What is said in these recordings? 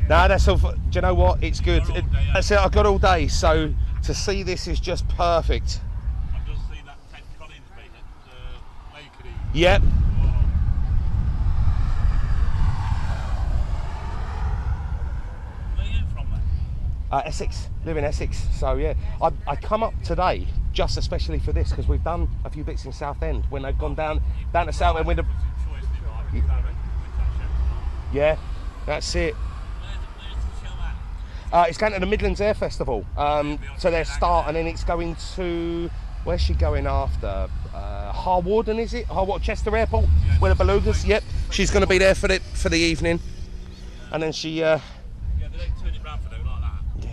No, that's all. Do you know what? It's good. That's it. I've got all day, so to see this is just perfect. I've just seen that Coningsby at Lakery. Yep. Where are you from, mate? Essex. Live in Essex. So yeah, I come up today just especially for this because we've done a few bits in Southend when they've gone down to Southend with the. Yeah, that's it. It's going to the Midlands Air Festival, so their start, and then it's going to, where's she going after? Harwarden, is it? Harwarden, Chester Airport, where the belugas. Yep, she's going to be there for the evening, and then she. Yeah, they don't turn it round for them like that. Yeah,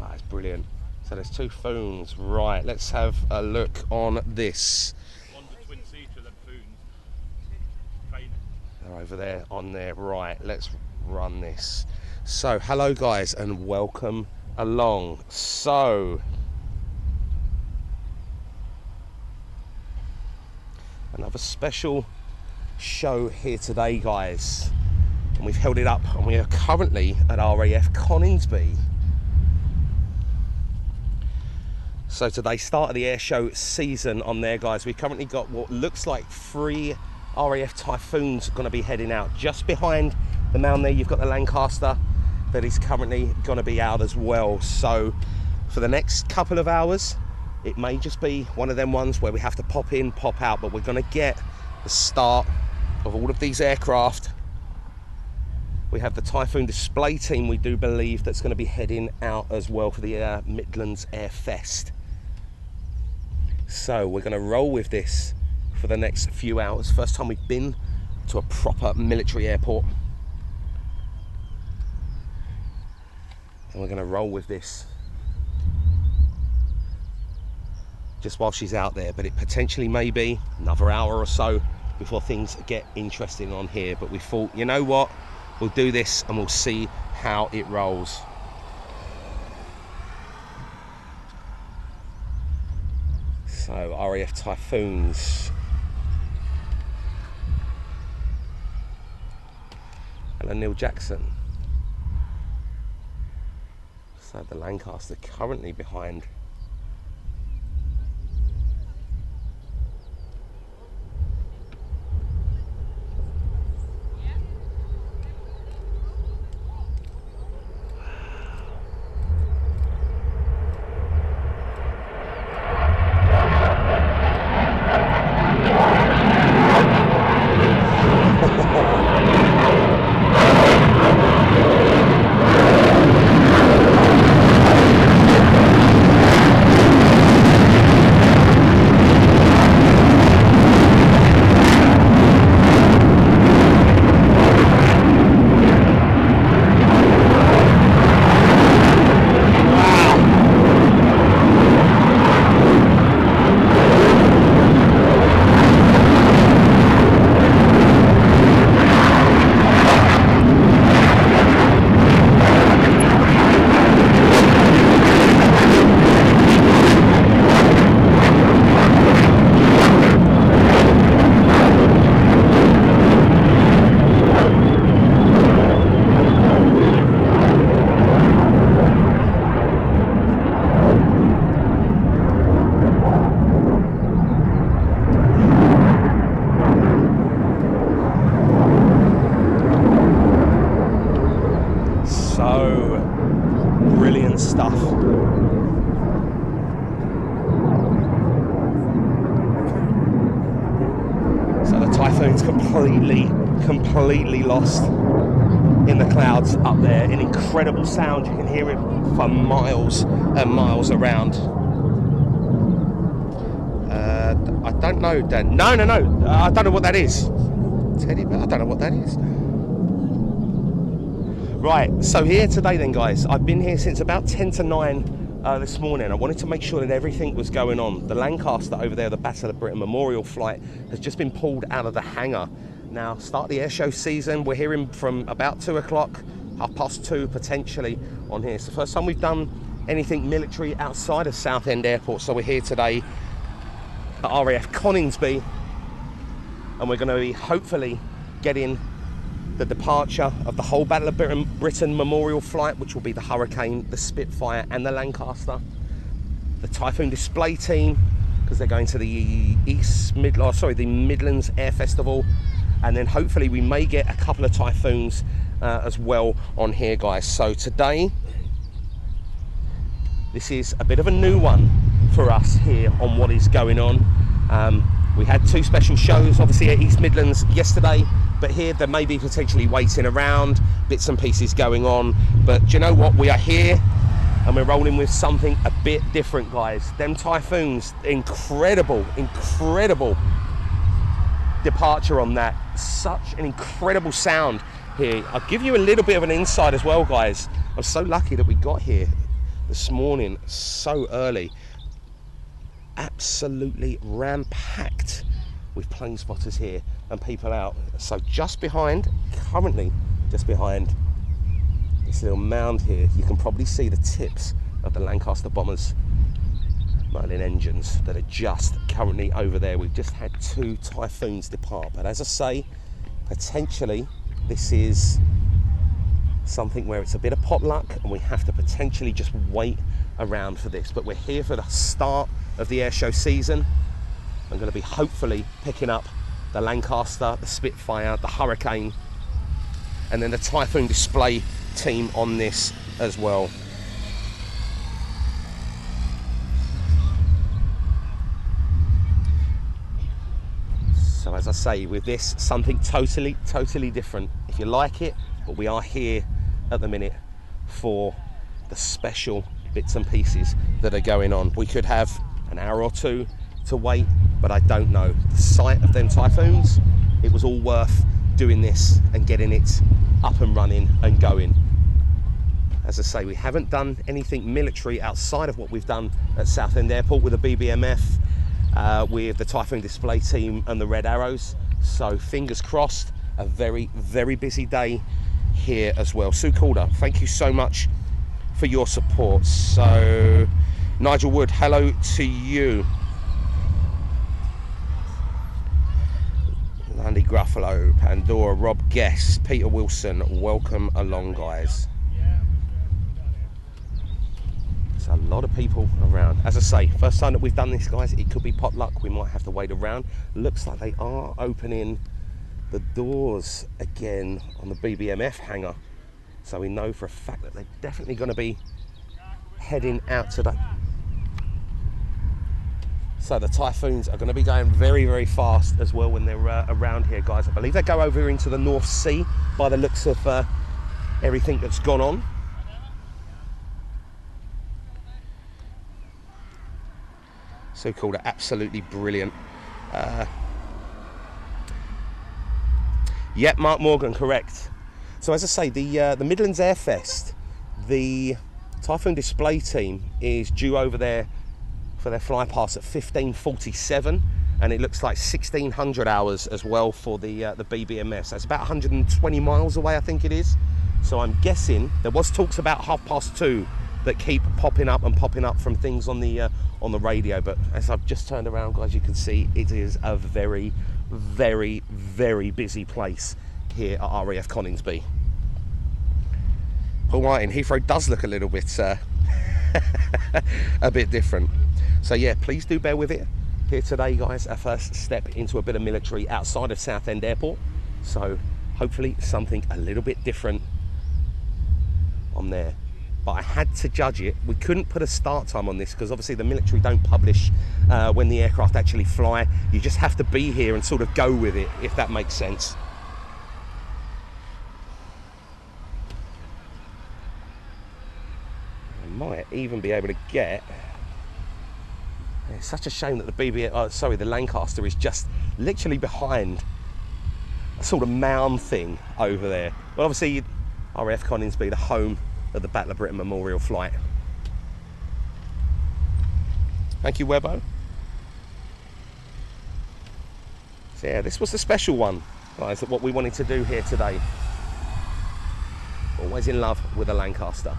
that's brilliant. So there's two phones, right? Let's have a look on this. One's a twin seater, then phones. Trainer. They're over there on there, right? Let's run this. So hello guys and welcome along. So another special show here today guys, and we've held it up and we are currently at RAF Coningsby. So today started the air show season on there guys. We've currently got what looks like 3 RAF Typhoons going to be heading out. Just behind the mound there you've got the Lancaster that is currently going to be out as well. So for the next couple of hours it may just be one of them ones where we have to pop in, pop out, but we're going to get the start of all of these aircraft. We have the Typhoon Display team, we do believe, that's going to be heading out as well for the Midlands Air Fest. So we're going to roll with this for the next few hours. First time we've been to a proper military airport. And we're going to roll with this just while she's out there, but it potentially may be another hour or so before things get interesting on here. But we thought, you know what, we'll do this and we'll see how it rolls. So RAF Typhoons. Hello Neil Jackson. So the Lancaster currently behind. Stuff. So the Typhoon's completely lost in the clouds up there. An incredible sound, you can hear it for miles and miles around. I don't know, Dan. No, I don't know what that is. Teddy bear? I don't know what that is. Right, so here today then guys, I've been here since about 10 to 9 this morning. I wanted to make sure that everything was going on. The Lancaster over there, the Battle of Britain Memorial flight, has just been pulled out of the hangar Now, start the air show season. We're hearing from about 2 o'clock, 2:30 potentially on here. It's the first time we've done anything military outside of Southend Airport. So we're here today at RAF Coningsby, and we're going to be hopefully getting the departure of the whole Battle of Britain memorial flight, which will be the Hurricane, the Spitfire and the Lancaster. The Typhoon Display team, because they're going to the the Midlands Air Festival, and then hopefully we may get a couple of Typhoons as well on here, guys. So today, this is a bit of a new one for us here on what is going on. We had 2 special shows, obviously at East Midlands yesterday, but here there may be potentially waiting around, bits and pieces going on. But do you know what? We are here and we're rolling with something a bit different, guys. Them Typhoons, incredible departure on that. Such an incredible sound here. I'll give you a little bit of an insight as well, guys. I'm so lucky that we got here this morning so early. Absolutely ram-packed with plane spotters here and people out. So currently just behind this little mound here, you can probably see the tips of the Lancaster bombers Merlin engines that are just currently over there. We've just had 2 Typhoons depart, but as I say, potentially this is something where it's a bit of pot luck and we have to potentially just wait around for this. But we're here for the start of the air show season. I'm going to be hopefully picking up the Lancaster, the Spitfire, the Hurricane, and then the Typhoon Display team on this as well. So as I say, with this, something totally different. If you like it, but we are here at the minute for the special bits and pieces that are going on. We could have an hour or 2 to wait, but I don't know. The sight of them Typhoons, it was all worth doing this and getting it up and running and going. As I say, we haven't done anything military outside of what we've done at Southend Airport with the BBMF, with the Typhoon Display team and the Red Arrows. So fingers crossed, a very busy day here as well. Sue Calder, thank you so much for your support. So Nigel Wood, hello to you. Andy Gruffalo, Pandora, Rob Guest, Peter Wilson, welcome along, guys. There's a lot of people around. As I say, first time that we've done this, guys. It could be potluck. We might have to wait around. Looks like they are opening the doors again on the BBMF hangar. So we know for a fact that they're definitely going to be heading out to that. So the Typhoons are going to be going very fast as well when they're around here, guys. I believe they go over into the North Sea by the looks of everything that's gone on. So called it, absolutely brilliant. Yep, Mark Morgan, correct. So as I say, the Midlands Airfest, the Typhoon Display team is due over there for their fly pass at 15:47, and it looks like 1600 hours as well for the BBMF. So it's about 120 miles away, I think it is. So I'm guessing there was talks about 2:30 that keep popping up from things on the radio. But as I've just turned around, guys, you can see it is a very busy place here at RAF Coningsby. Paul Martin, Heathrow does look a little bit a bit different. So yeah, please do bear with it here today, guys. Our first step into a bit of military outside of Southend Airport. So hopefully something a little bit different on there. But I had to judge it. We couldn't put a start time on this because obviously the military don't publish when the aircraft actually fly. You just have to be here and sort of go with it, if that makes sense. I might even be able to get... It's such a shame that the Lancaster is just literally behind a sort of mound thing over there. But obviously, RAF Conningsby, the home of the Battle of Britain Memorial Flight. Thank you, Webbo. So yeah, this was the special one. Guys, what we wanted to do here today. Always in love with a Lancaster.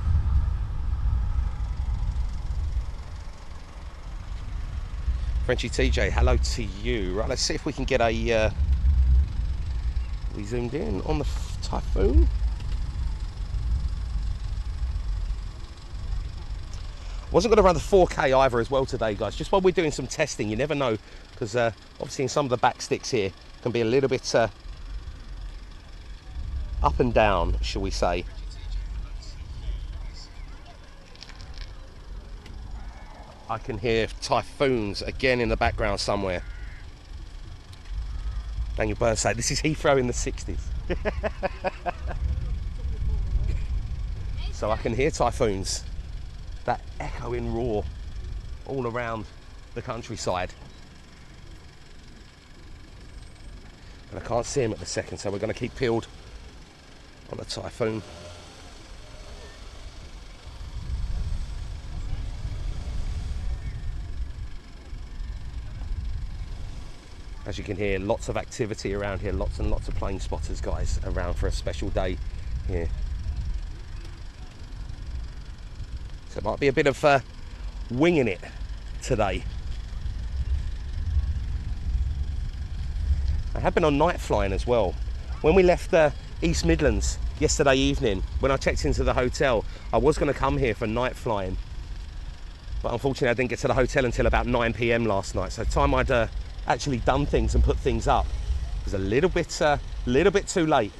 Frenchy TJ, hello to you. Right, let's see if we can get a... we zoomed in on the Typhoon. Wasn't going to run the 4K either as well today, guys. Just while we're doing some testing, you never know, because obviously in some of the back sticks here can be a little bit up and down, shall we say. I can hear Typhoons again in the background somewhere. Daniel Burnside, this is Heathrow in the 60s. So I can hear Typhoons. That echoing roar all around the countryside. And I can't see him at the second, so we're going to keep peeled on the Typhoon. As you can hear, lots of activity around here, lots and lots of plane spotters, guys, around for a special day here. So it might be a bit of winging it today. I have been on night flying as well. When we left East Midlands yesterday evening, when I checked into the hotel, I was going to come here for night flying. But unfortunately I didn't get to the hotel until about 9 PM last night. So the time I'd actually done things and put things up, it was a little bit too late.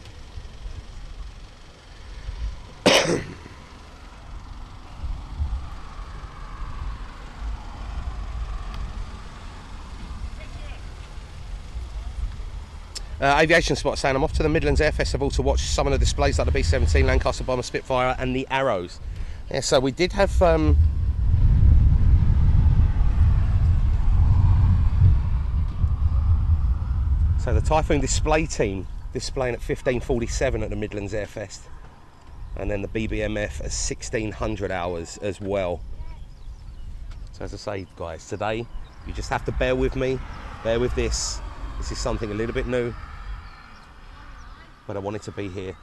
Aviation Spot saying, I'm off to the Midlands Air Festival to watch some of the displays like the B-17, Lancaster Bomber, Spitfire and the Arrows. Yeah, so we did have so the Typhoon Display team displaying at 15:47 at the Midlands Air Fest, and then the BBMF at 1600 hours as well. So as I say, guys, today you just have to bear with me, bear with this. This is something a little bit new, but I wanted to be here.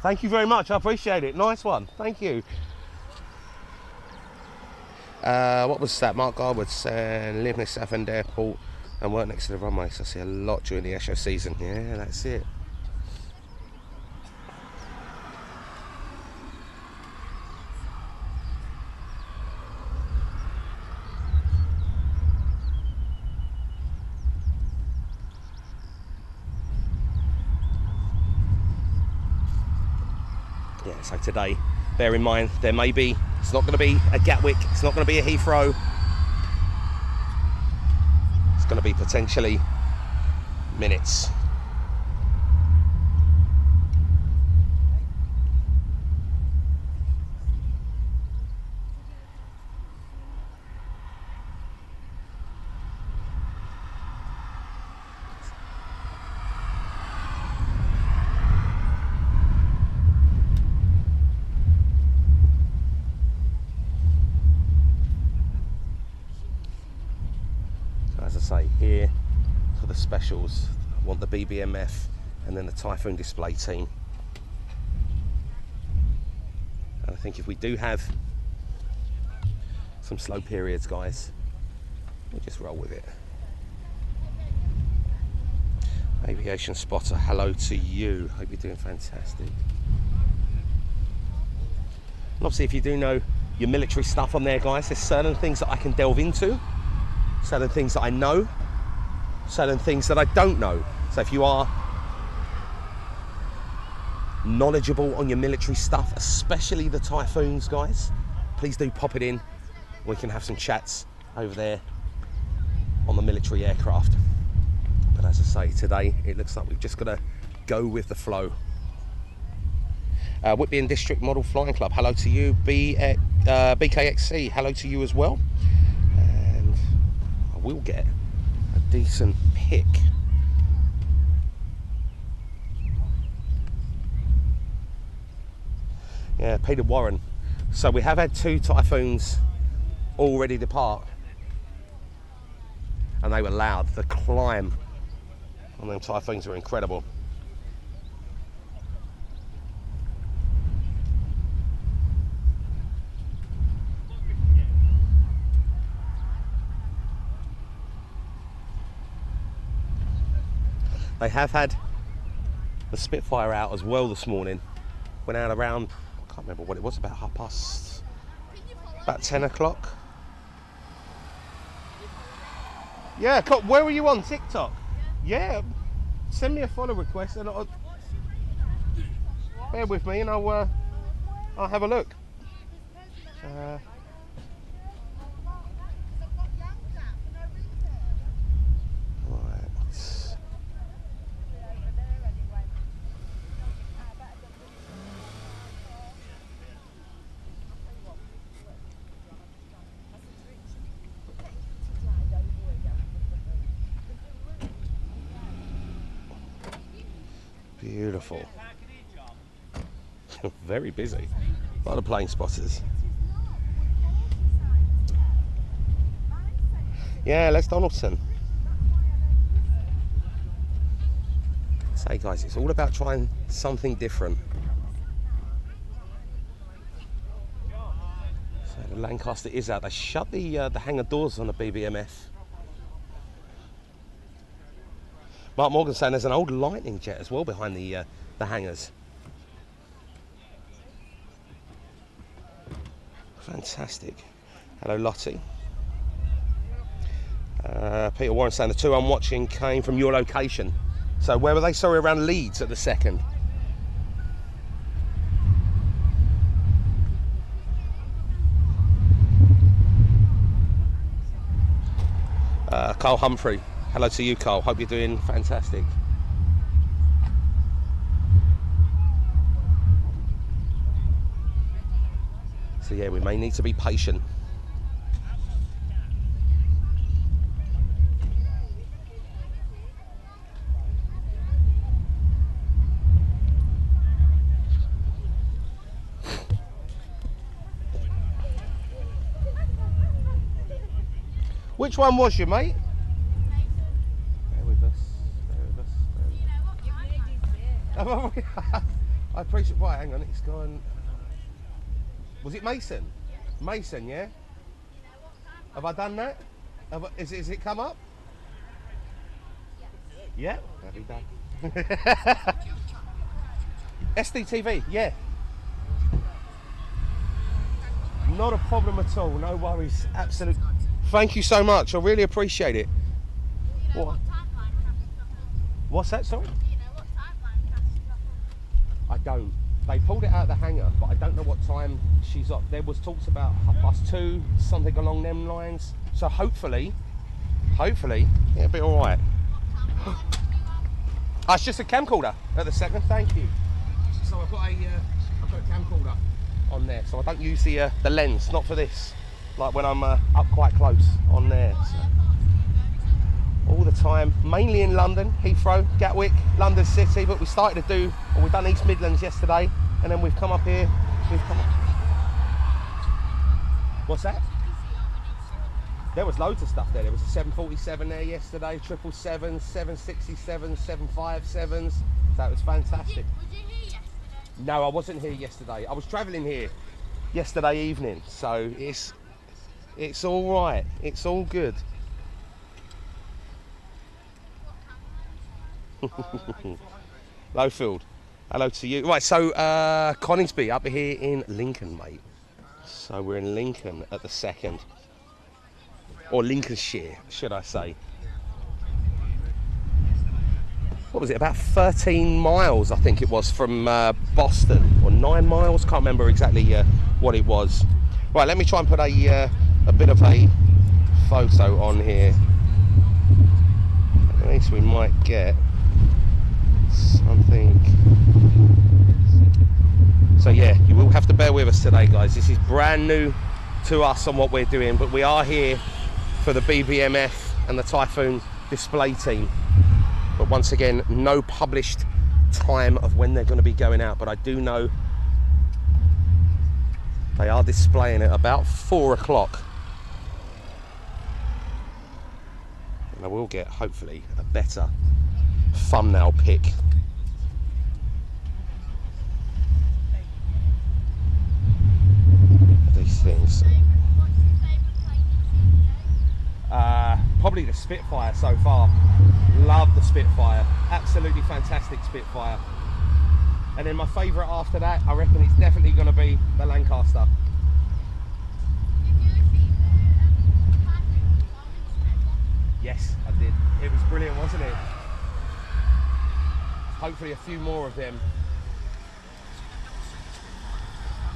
Thank you very much, I appreciate it. Nice one, thank you. What was that? Mark Garwood saying, live near Southend Airport and work next to the runway, so I see a lot during the airshow season. Yeah, that's it. Yeah, so today, bear in mind, there may be, it's not going to be a Gatwick, it's not going to be a Heathrow. It's going to be potentially minutes. As I say, here for the specials, I want the BBMF and then the Typhoon Display team. And I think if we do have some slow periods, guys, we'll just roll with it. Aviation Spotter, hello to you. Hope you're doing fantastic. And obviously, if you do know your military stuff on there, guys, there's certain things that I can delve into, certain things that I know, certain things that I don't know. So if you are knowledgeable on your military stuff, especially the Typhoons, guys, please do pop it in. We can have some chats over there on the military aircraft. But as I say, today it looks like we've just got to go with the flow. Whitby and District Model Flying Club, hello to you. BKXC, hello to you as well. And I will get a decent pick. Yeah, Peter Warren. So we have had 2 Typhoons already depart, and they were loud. The climb And them Typhoons are incredible. They have had the Spitfire out as well this morning. Went out around, I can't remember what it was, about about 10 o'clock. Yeah, where were you on TikTok? Yeah, send me a follow request and bear with me and I'll have a look. Beautiful. Very busy. A lot of plane spotters. Yeah, Les Donaldson. Say guys, it's all about trying something different. So the Lancaster is out. They shut the hangar doors on the BBMF. Mark Morgan saying there's an old Lightning jet as well behind the hangars. Fantastic. Hello Lottie. Peter Warren saying the two I'm watching came from your location. So where were they? Sorry, around Leeds at the second. Carl Humphrey. Hello to you, Carl. Hope you're doing fantastic. So yeah, we may need to be patient. Which one was you, mate? I appreciate. Right, hang on, it's gone. Was it Mason? Yeah. Mason, yeah. Have I done that? Is it come up? Yes. Yeah. Have you done? SDTV, yeah. Not a problem at all. No worries. Absolute. Thank you so much. I really appreciate it. What? What's that? Sorry. I don't. They pulled it out of the hangar, but I don't know what time she's up. There was talks about 2:30, something along them lines. So hopefully, it'll be all right. It's just a camcorder at the second. Thank you. So I've got a camcorder on there, so I don't use the lens. Not for this. Like when I'm up quite close on there. So. All the time, mainly in London, Heathrow, Gatwick, London City, but we started to do, or we've done East Midlands yesterday, and then we've come up here, What's that? There was loads of stuff there. There was a 747 there yesterday, 777s, 767s, 757s, so it was fantastic. Was you here yesterday? No, I wasn't here yesterday. I was travelling here yesterday evening, so it's all right, it's all good. Lowfield, hello to you. Right, so Coningsby up here in Lincoln, mate. So we're in Lincoln at the second, or Lincolnshire, should I say. What was it, about 13 miles, I think it was, from Boston, or 9 miles, can't remember exactly what it was. Right, let me try and put a bit of a photo on here. At least we might get something. So yeah, you will have to bear with us today, guys. This is brand new to us on what we're doing, but we are here for the BBMF and the Typhoon Display team. But once again, no published time of when they're going to be going out, but I do know they are displaying at about 4 o'clock. And I will get, hopefully, a better thumbnail pic. These things. Probably the Spitfire so far. Love the Spitfire. Absolutely fantastic Spitfire. And then my favourite after that, I reckon it's definitely going to be the Lancaster. Yes, I did. It was brilliant, wasn't it? Hopefully a few more of them.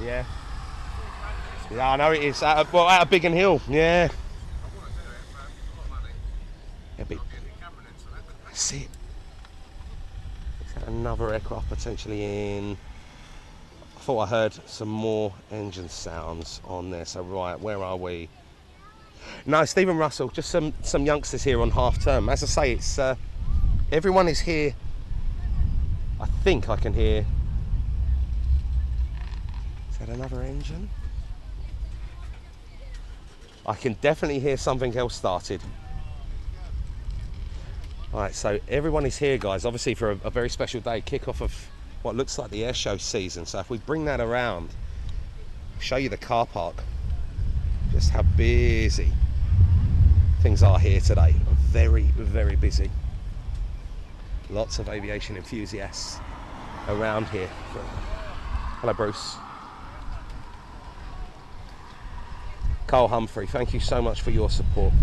Yeah. Yeah, I know it is. Out of Biggin Hill. Yeah. That's it. Another aircraft potentially in. I thought I heard some more engine sounds on there. So right, where are we? No, Stephen Russell. Just some youngsters here on half term. As I say, it's everyone is here. I think I can hear. Is that another engine? I can definitely hear something else started. Alright, so everyone is here, guys, obviously for a very special day, kick-off of what looks like the air show season. So if we bring that around, show you the car park, just how busy things are here today. Very, very busy. Lots of aviation enthusiasts around here. Hello, Bruce. Carl Humphrey, thank you so much for your support.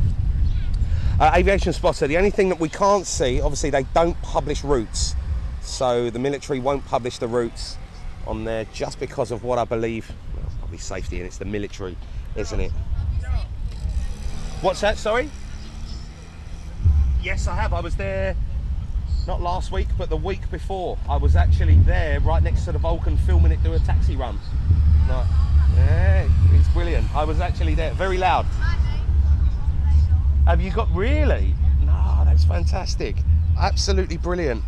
Aviation Spotter, the only thing that we can't see, obviously they don't publish routes, so the military won't publish the routes on there just because of what I believe, well, probably safety, and it's the military, isn't it? What's that, sorry? Yes, I have. I was there not last week, but the week before. I was actually there right next to the Vulcan filming it do a taxi run. No. Yeah, it's brilliant. I was actually there, very loud. Have you got, really? No, that's fantastic. Absolutely brilliant.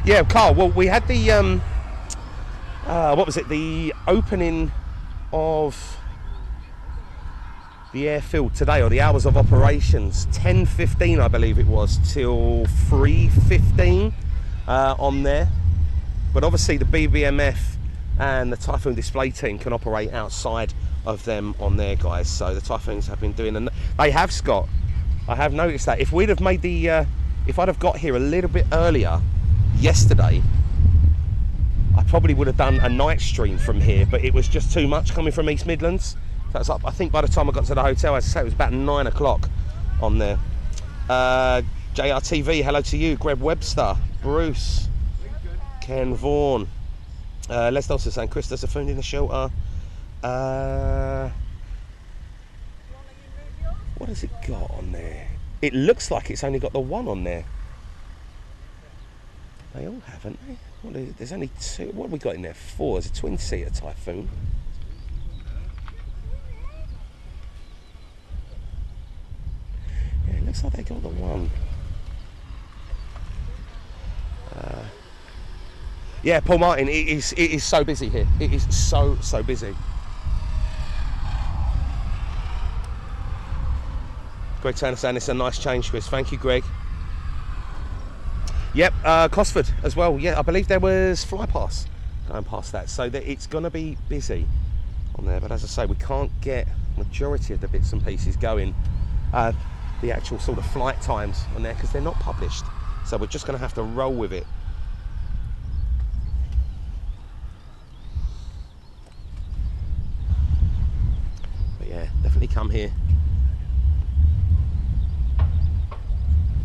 Yeah, Carl, well, we had the, what was it? The opening of the airfield today, or the hours of operations, 10:15, I believe it was, till 3:15 on there. But obviously the BBMF and the Typhoon Display team can operate outside of them on there, guys. So the Typhoons have been doing, and they have, Scott, I have noticed that if we'd have made the if I'd have got here a little bit earlier yesterday, I probably would have done a night stream from here, but it was just too much coming from East Midlands. That's up, I think by the time I got to the hotel, as I say, it was about 9 o'clock on there. JRTV, hello to you. Greg Webster, Bruce, Ken Vaughan, Les Dawson saying Chris, there's a phone in the shelter. What has it got on there? It looks like it's only got the one on there. They all haven't they? There's only two. What have we got in there? 4. There's a twin-seater Typhoon. Yeah, it looks like they got the one. Yeah, Paul Martin, it is so busy here. It is so busy. Greg Turner saying it's a nice change, Chris. Thank you, Greg. Yep, Cosford as well. Yeah, I believe there was flypass going past that, so that it's going to be busy on there. But as I say, we can't get majority of the bits and pieces going, the actual sort of flight times on there, because they're not published. So we're just going to have to roll with it. But yeah, definitely come here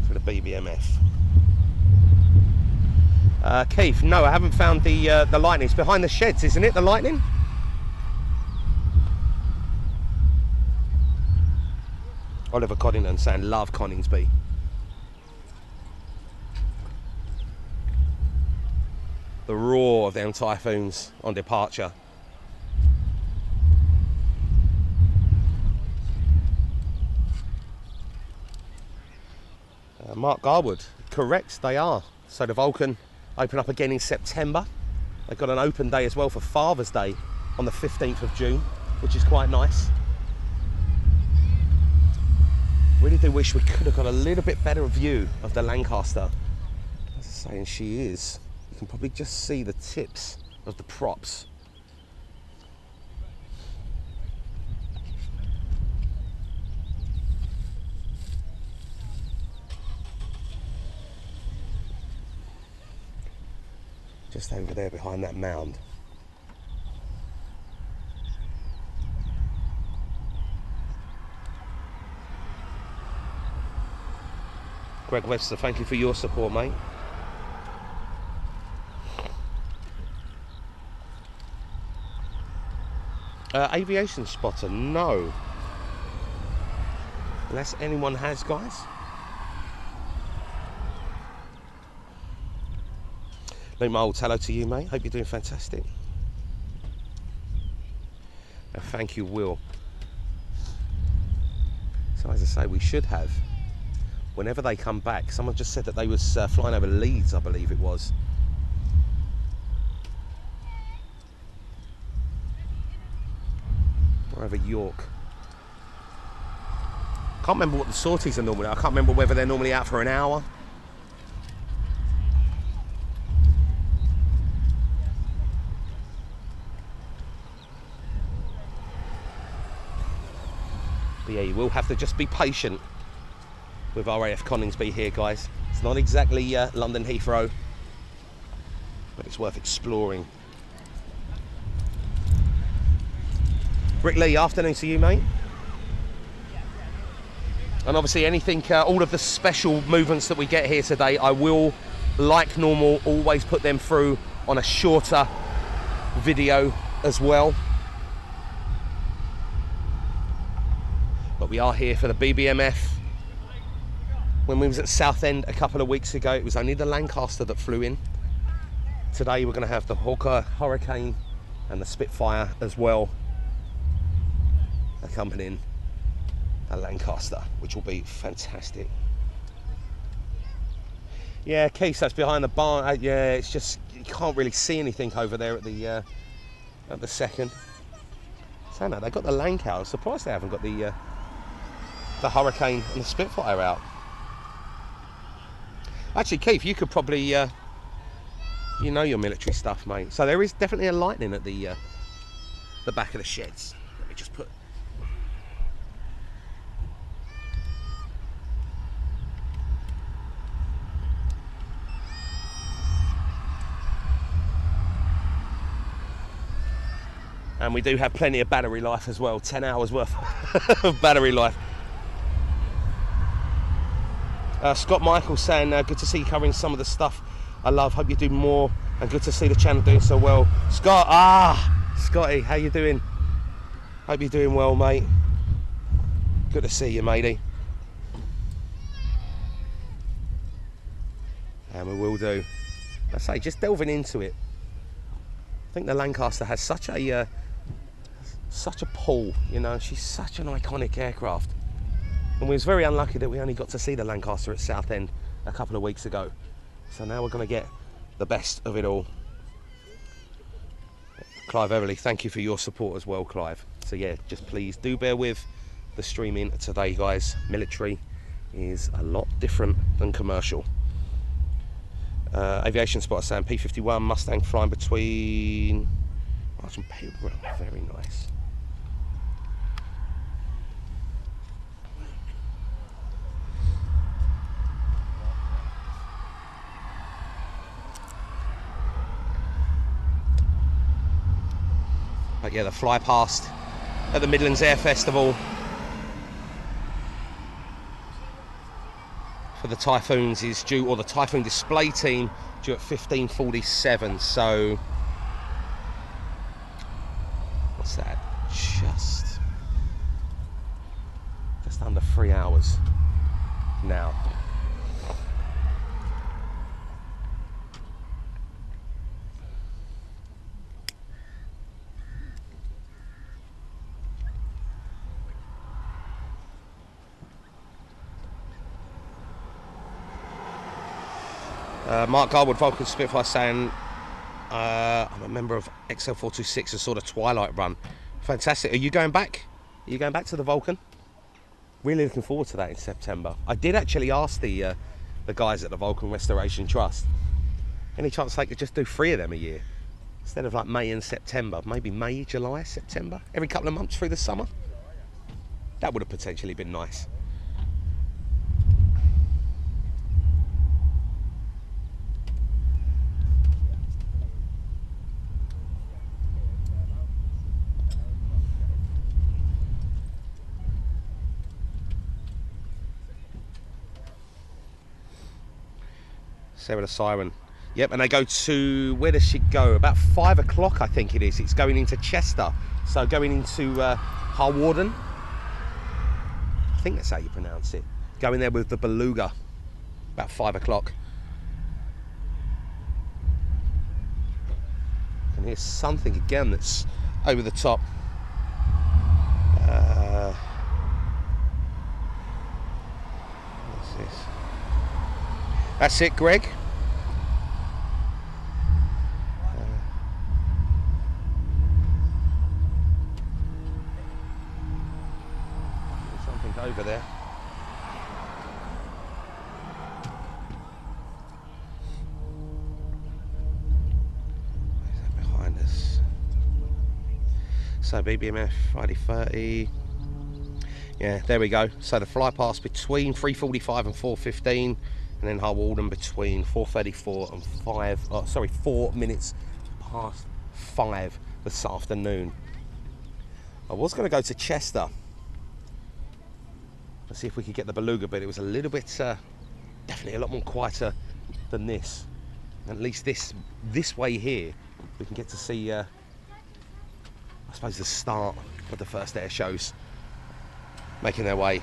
for the BBMF. Keith, no, I haven't found the Lightning. It's behind the sheds, isn't it? The Lightning. Oliver Coddington saying love Coningsby. The roar of them Typhoons on departure. Mark Garwood, correct, they are. So the Vulcan open up again in September. They've got an open day as well for Father's Day on the 15th of June, which is quite nice. Really do wish we could have got a little bit better view of the Lancaster. As I say, and she is. You can probably just see the tips of the props. Just over there behind that mound. Greg Webster, thank you for your support, mate. Aviation spotter, no. Unless anyone has, guys. Luke Mould, hello to you, mate. Hope you're doing fantastic. Thank you, Will. So as I say, we should have, whenever they come back, someone just said that they was flying over Leeds, I believe it was. Or over York. Can't remember what the sorties are normally. I can't remember whether they're normally out for an hour. But yeah, you will have to just be patient with RAF Coningsby here, guys. It's not exactly London Heathrow, but it's worth exploring. Rick Lee, afternoon to you, mate. And obviously anything, all of the special movements that we get here today, I will, like normal, always put them through on a shorter video as well. But we are here for the BBMF. When we was at Southend a couple of weeks ago, it was only the Lancaster that flew in. Today we're going to have the Hawker Hurricane and the Spitfire as well, accompanying a Lancaster, which will be fantastic. Yeah, Keith, that's behind the barn. Yeah, it's just, you can't really see anything over there at the second. So no, they got the Lancaster. I'm surprised they haven't got the Hurricane and the Spitfire out. Actually, Keith, you could probably, you know your military stuff, mate. So there is definitely a lightning at the back of the sheds. Let me just put. And we do have plenty of battery life as well. 10 hours worth of battery life. Scott Michael saying, good to see you covering some of the stuff I love. Hope you do more, and good to see the channel doing so well. Scott, Scotty, how you doing? Hope you're doing well, mate. Good to see you, matey. And we will do. I say, just delving into it. I think the Lancaster has such a pull, you know. She's such an iconic aircraft. And we was very unlucky that we only got to see the Lancaster at Southend a couple of weeks ago. So now we're going to get the best of it all. Clive Everly, thank you for your support as well, Clive. So yeah, just please do bear with the streaming today, guys. Military is a lot different than commercial. Aviation spotter saying P51 Mustang flying between March and Pilgrim. Very nice. But yeah, the fly past at the Midlands Air Festival for the Typhoons is due, or the Typhoon Display team due at 15:47. So what's that? Just under 3 hours now. Mark Garwood, Vulcan Spitfire saying, I'm a member of XL426 and saw the Twilight run. Fantastic. Are you going back? Are you going back to the Vulcan? Really looking forward to that in September. I did actually ask the guys at the Vulcan Restoration Trust, any chance they could just do 3 of them a year instead of like May and September, maybe May, July, September, every couple of months through the summer. That would have potentially been nice. Sarah the Siren. Yep, and they go to, where does she go? About 5 o'clock, I think it is. It's going into Chester. So going into Harwarden. I think that's how you pronounce it. Going there with the Beluga. About 5 o'clock. And here's something again that's over the top. What's this? That's it, Greg. Something over there. Where's that behind us? So BBMF Friday 30. Yeah, there we go. So the fly past between 3:45 and 4:15. And then Harwarden between 4:34 and 4 minutes past 5 this afternoon. I was going to go to Chester. Let's see if we could get the Beluga, but it was a little bit, definitely a lot more quieter than this. At least this way here, we can get to see, I suppose, the start of the first air shows making their way.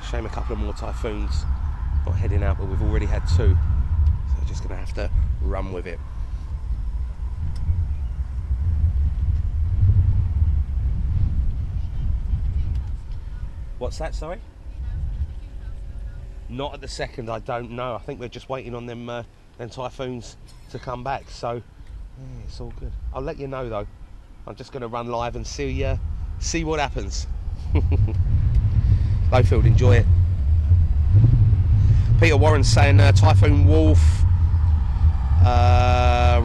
Shame a couple of more Typhoons not heading out, but we've already had 2, so we're just going to have to run with it. What's that, sorry? Not at the second, I don't know. I think we're just waiting on them Typhoons to come back, so yeah, it's all good. I'll let you know though. I'm just going to run live and see what happens. Lowfield, enjoy it. Peter Warren saying Typhoon Wolf,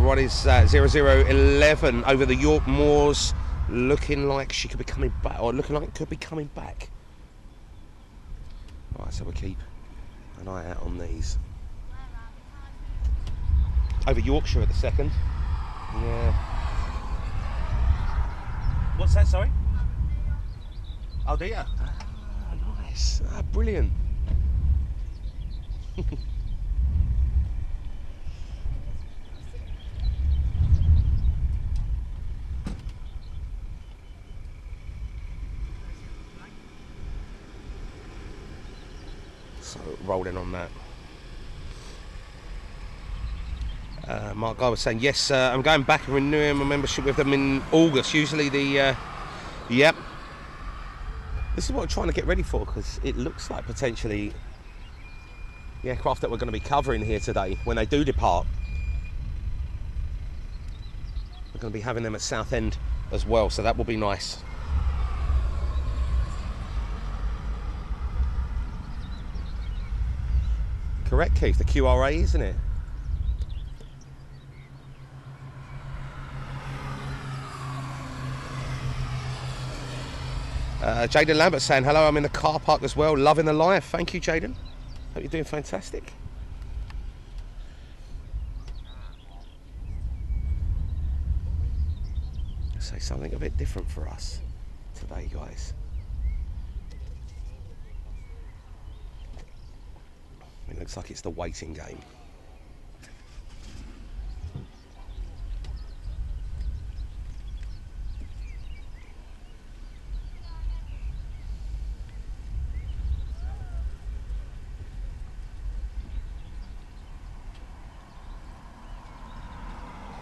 what is that, 0011 over the York Moors, looking like she could be coming back, or looking like it could be coming back. Alright, so we'll keep an eye out on these. Over Yorkshire at the second. Yeah. What's that, sorry? Oh, do you? Nice. Brilliant. So rolling on that. Mark Guy was saying, yes, I'm going back and renewing my membership with them in August. Usually the, yep. This is what I'm trying to get ready for, because it looks like potentially the aircraft that we're going to be covering here today, when they do depart, we're going to be having them at Southend as well, so that will be nice. Correct, Keith, the QRA, isn't it? Jaden Lambert saying, hello, I'm in the car park as well, loving the live. Thank you, Jaden. Hope you're doing fantastic. Say something a bit different for us today, guys. It looks like it's the waiting game.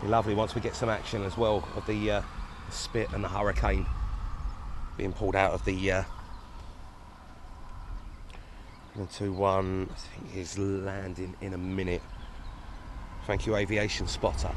Lovely once we get some action as well of the Spit and the Hurricane being pulled out of the 2-1. I think is landing in a minute. Thank you, Aviation Spotter.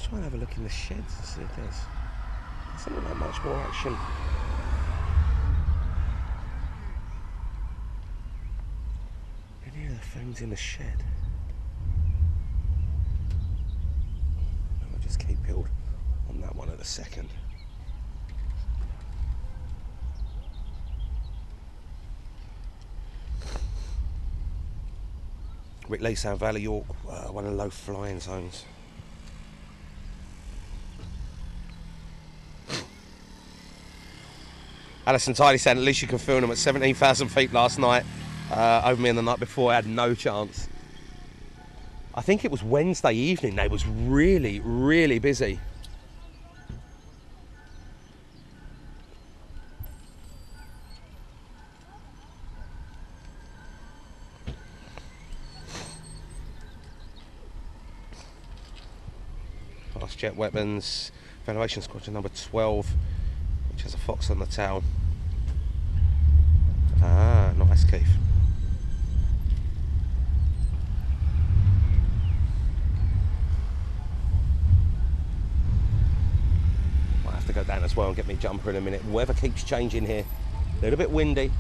Try and have a look in the sheds to see if there's not that much more action. Any of the things in the shed? I'll just keep peeled on that one at a second. Wickley, Sound Valley, York, one of the low flying zones. Alison Tiley said at least you can film them at 17,000 feet last night. Over me and the night before, I had no chance. I think it was Wednesday evening, they was really, really busy. Fast jet weapons, Evaluation Squadron number 12. Which has a fox on the tail. Ah, nice, Keith. Might have to go down as well and get me a jumper in a minute. Weather keeps changing here. A little bit windy.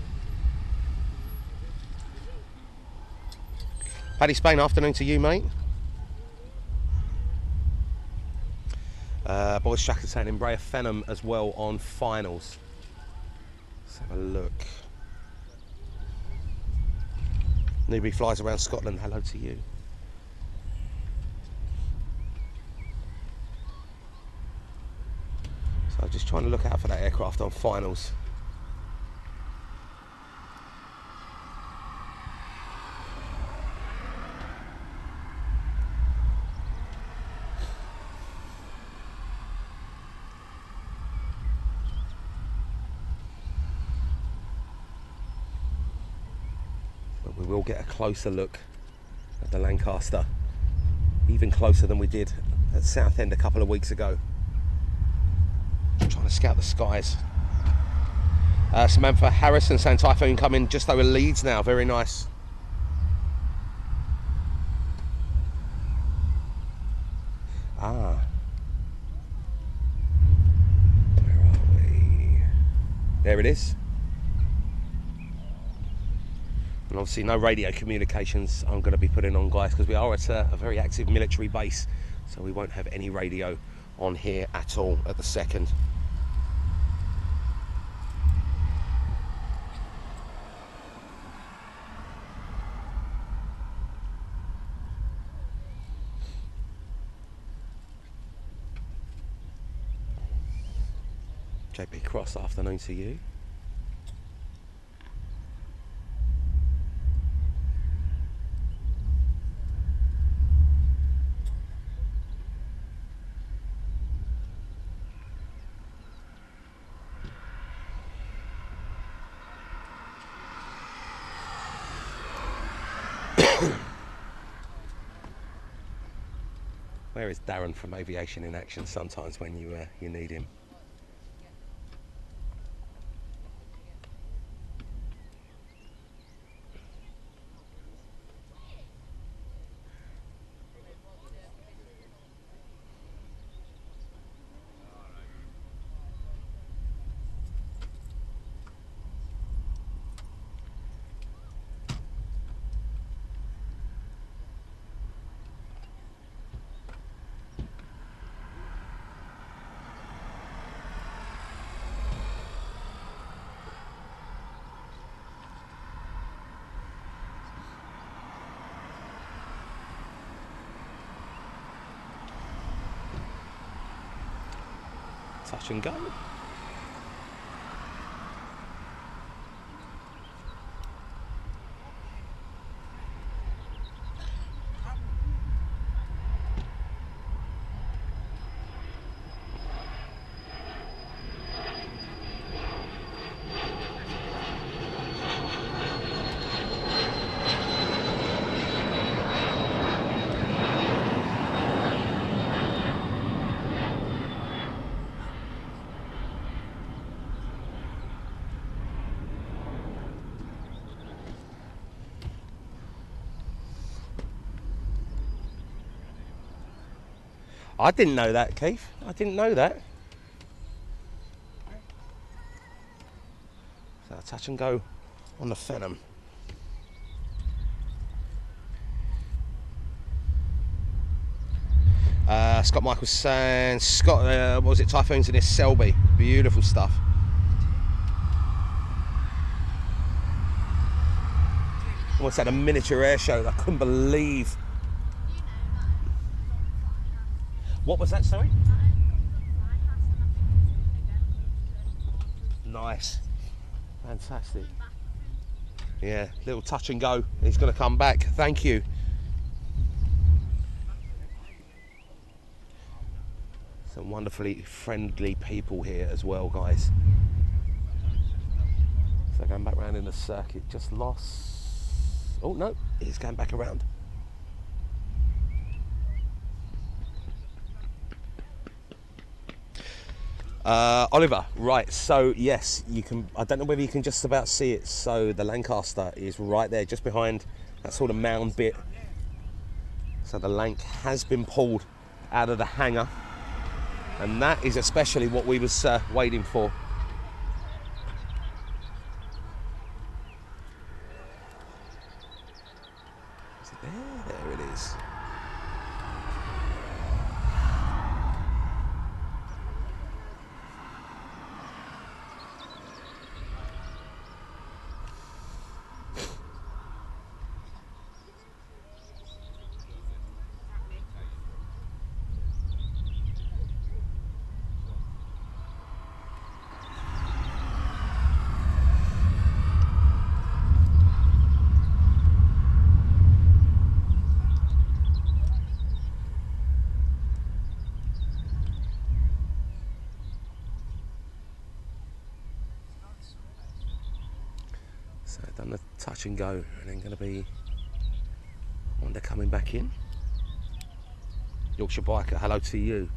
Paddy Spain, afternoon to you, mate. Boys Shackers saying Embraer Phenom as well on finals. Let's have a look. Newbie flies around Scotland, hello to you. So just trying to look out for that aircraft on finals. We will get a closer look at the Lancaster, even closer than we did at Southend a couple of weeks ago. I'm trying to scout the skies. Samantha Harrison saying Typhoon coming just over Leeds now, very nice. Ah. Where are we? There it is. And obviously no radio communications I'm going to be putting on, guys, because we are at a very active military base, so we won't have any radio on here at all at the second. JP Cross, afternoon to you. Where is Darren from Aviation in Action sometimes when you need him? Touch and go. I didn't know that, Keith. I didn't know that. So touch and go on the Phenom. Scott Michael's saying, Scott, what was it, Typhoons in this Selby. Beautiful stuff. Almost had a miniature air show that I couldn't believe. What was that, sorry? Nice. Fantastic. Yeah, little touch and go. He's going to come back. Thank you. Some wonderfully friendly people here as well, guys. So going back round in the circuit, just lost. Oh no, he's going back around. Oliver, right, so yes, you can, I don't know whether you can just about see it, so the Lancaster is right there, just behind that sort of mound bit. So the Lanc has been pulled out of the hangar, and that is especially what we was waiting for. Is it there? There it is. So done the touch and go, and then going to be Wonder coming back in. Yorkshire Biker, hello to you.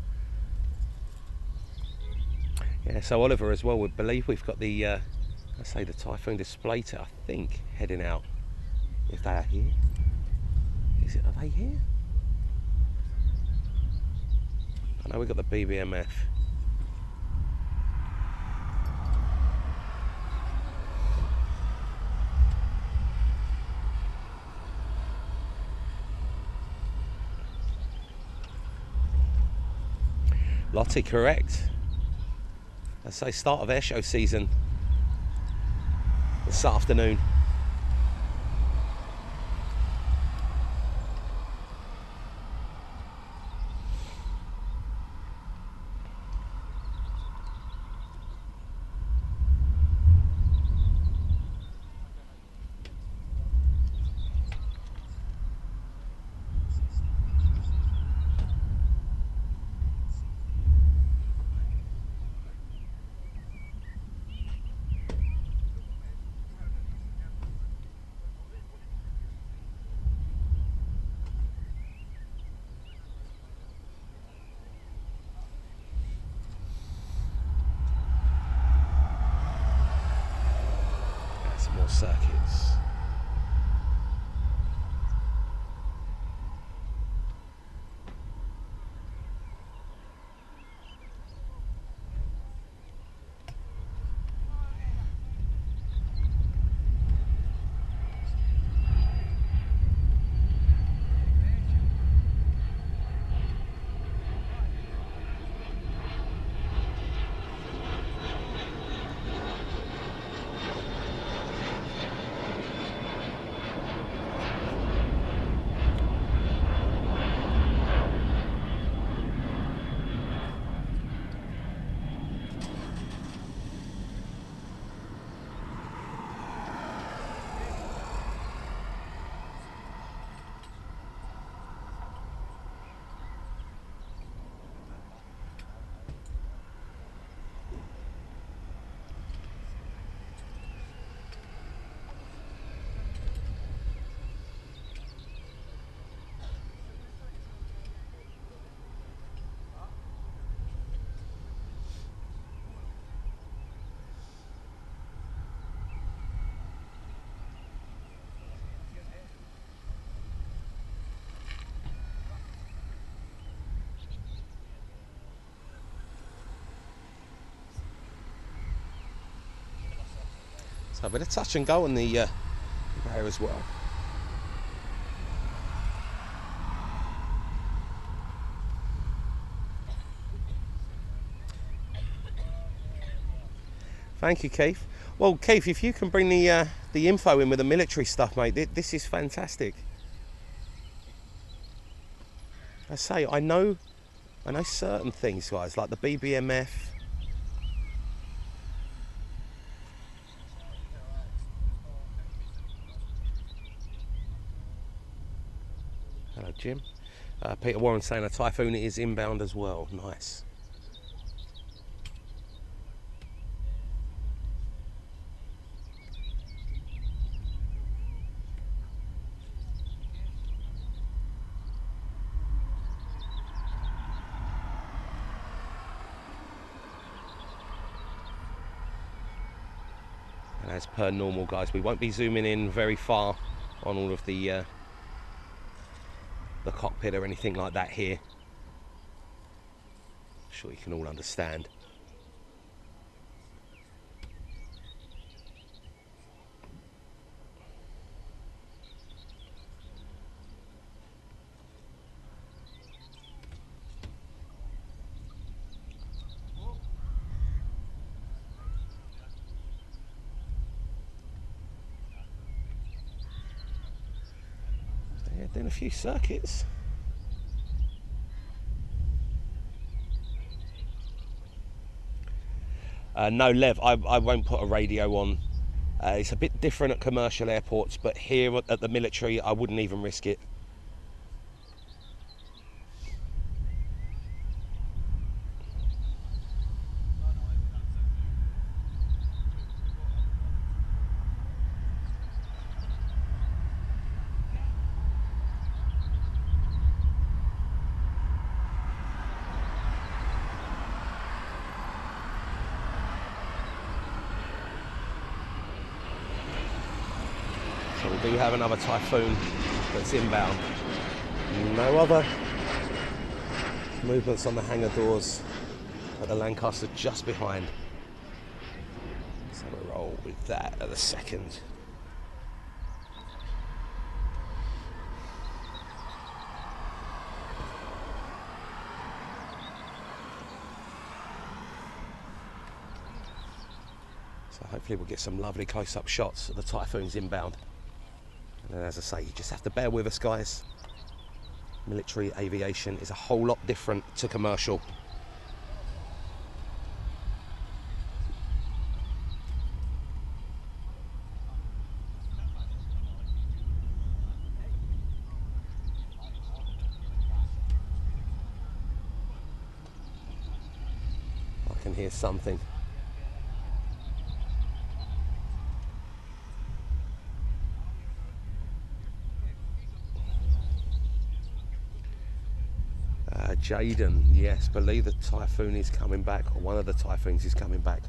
Yeah, so Oliver as well, we believe we've got the, I say the Typhoon Display, I think, heading out. If they are here. Is it, are they here? I know we've got the BBMF. Lottie, correct. I say start of airshow season this afternoon. Some more circuits. So a bit of touch and go on the conveyor as well. Thank you, Keith. Well, Keith, if you can bring the info in with the military stuff, mate, this is fantastic. I say, I know certain things, guys, like the BBMF. Hello, Jim. Peter Warren saying a Typhoon is inbound as well. Nice. And as per normal, guys, we won't be zooming in very far on all of the cockpit or anything like that here. I'm sure you can all understand. Yeah, doing a few circuits. No, Lev, I won't put a radio on. It's a bit different at commercial airports, but here at the military, I wouldn't even risk it. So we do have another Typhoon that's inbound. No other movements on the hangar doors, but the Lancaster just behind. So we'll roll with that at the second. So hopefully we'll get some lovely close-up shots of the Typhoons inbound. And as I say, you just have to bear with us, guys. Military aviation is a whole lot different to commercial. I can hear something. Jaden, yes, believe the Typhoon is coming back, or one of the Typhoons is coming back.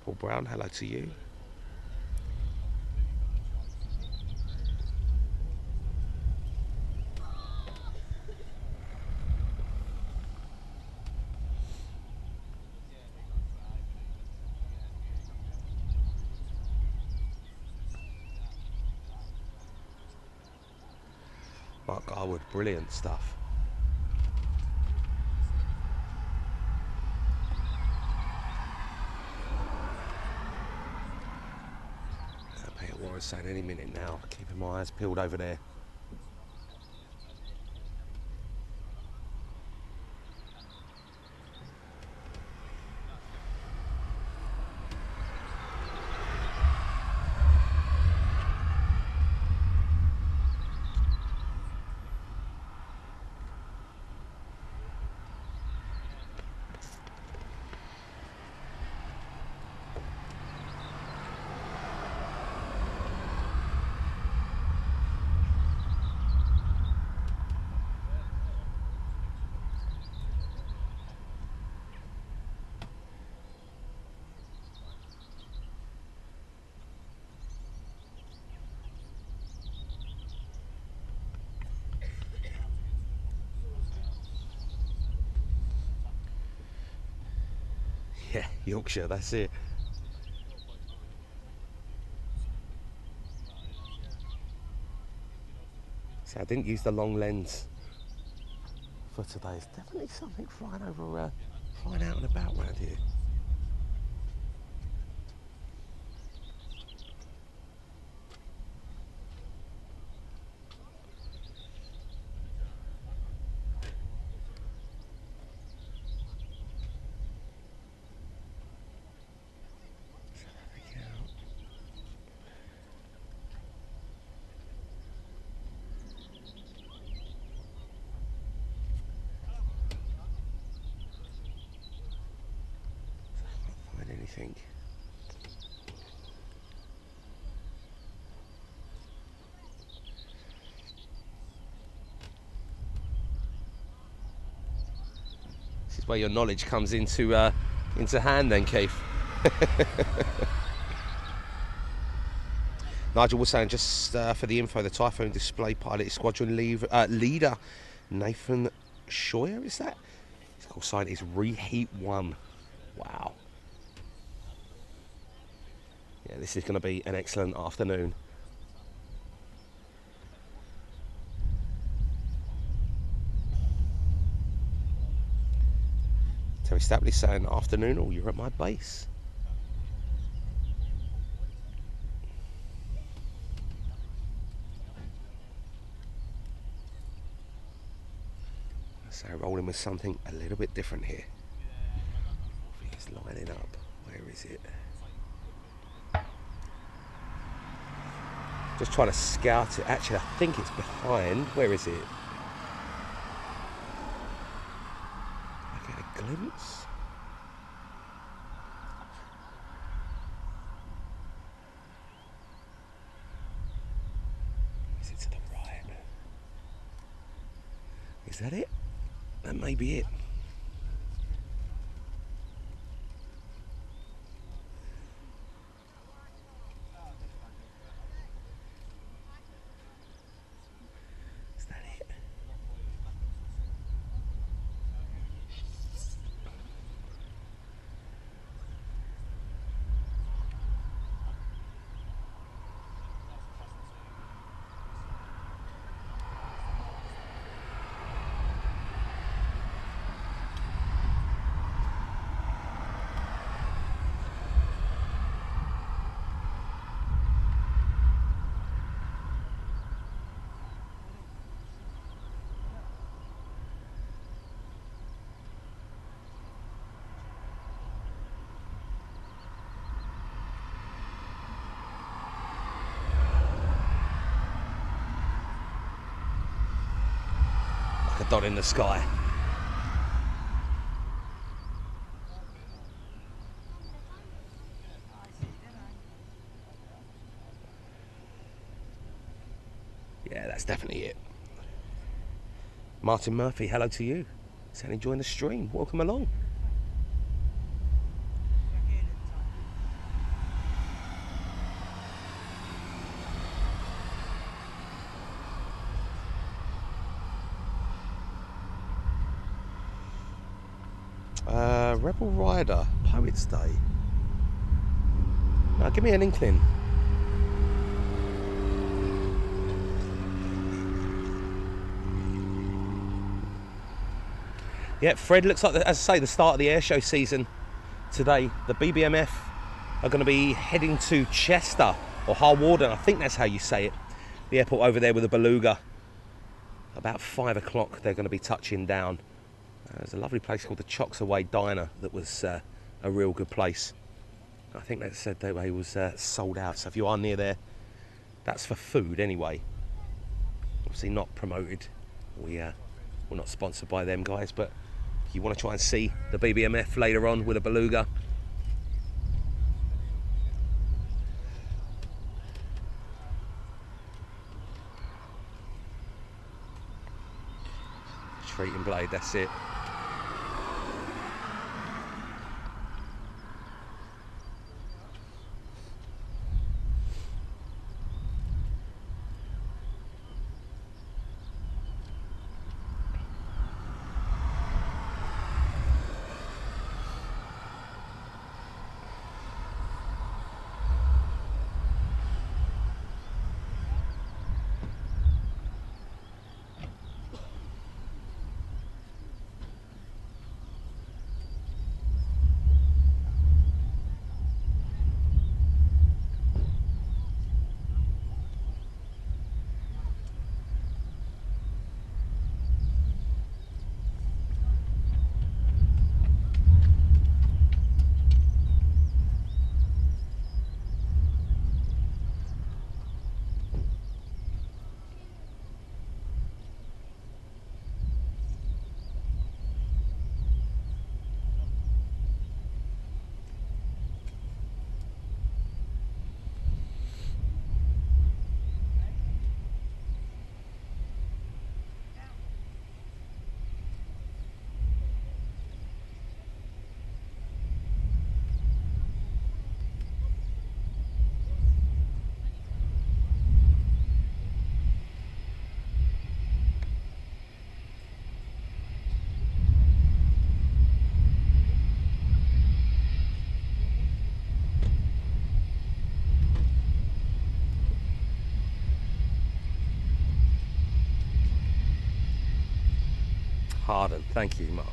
Paul Brown, hello to you. Mark Garwood, brilliant stuff. Peter Warren's saying any minute now, keeping my eyes peeled over there. Yeah, Yorkshire, that's it. See, I didn't use the long lens for today. There's definitely something flying over, flying out and about around here. Find anything. This is where your knowledge comes into hand then, Keith. Nigel was saying, just for the info, the Typhoon Display pilot is squadron leader Nathan Scheuer, is that? His call sign is Reheat 1. Wow. Yeah, this is going to be an excellent afternoon. Terry Stapley saying, afternoon, or you're at my base. So rolling with something a little bit different here. I think it's lining up. Where is it? Just trying to scout it. Actually, I think it's behind. Where is it? I get a glimpse. Is it to the right? Is that it? That may be it. Is that it? Like a dot in the sky. Yeah, that's definitely it. Martin Murphy, hello to you. Saying enjoying the stream. Welcome along. Rebel Rider, Poets Day. Now, give me an inkling. Yeah, Fred, looks like, as I say, the start of the airshow season today. The BBMF are going to be heading to Chester, or Harwarden, I think that's how you say it. The airport over there with a beluga. About 5 o'clock they're going to be touching down. There's a lovely place called the Chocks Away Diner that was a real good place. I think they said that it was sold out, so if you are near there, that's for food anyway. Obviously not promoted. We're not sponsored by them guys, but if you want to try and see the BBMF later on with a beluga, Treating Blade, that's it. Pardon. Thank you, Mark.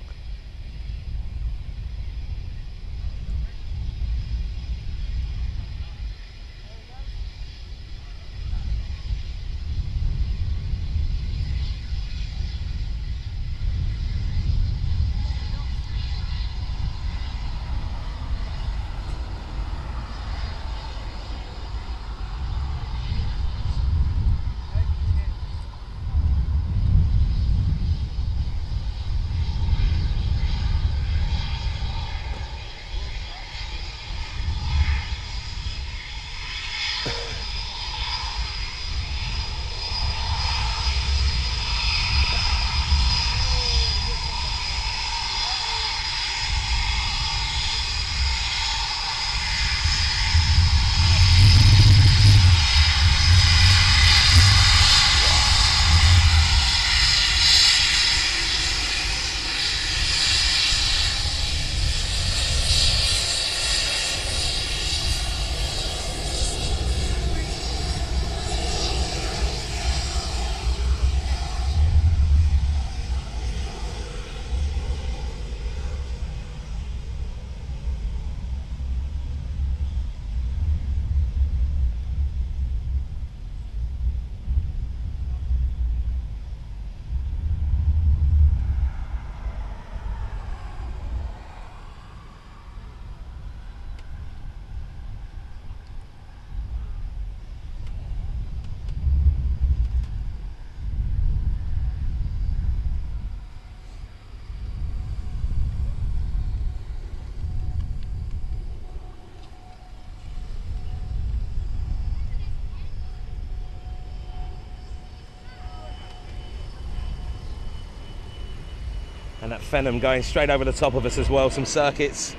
And that Phenom going straight over the top of us as well, some circuits.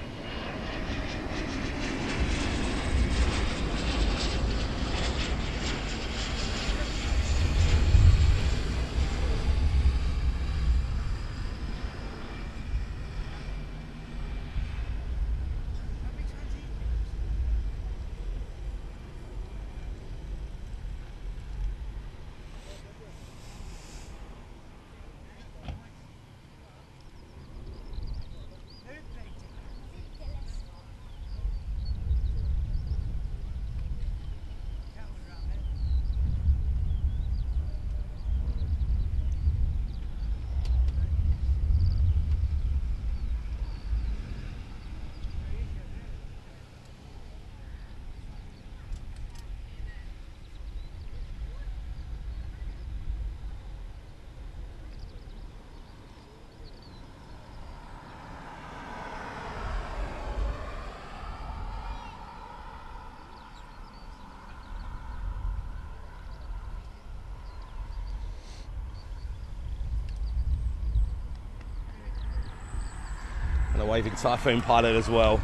And a waving Typhoon pilot as well.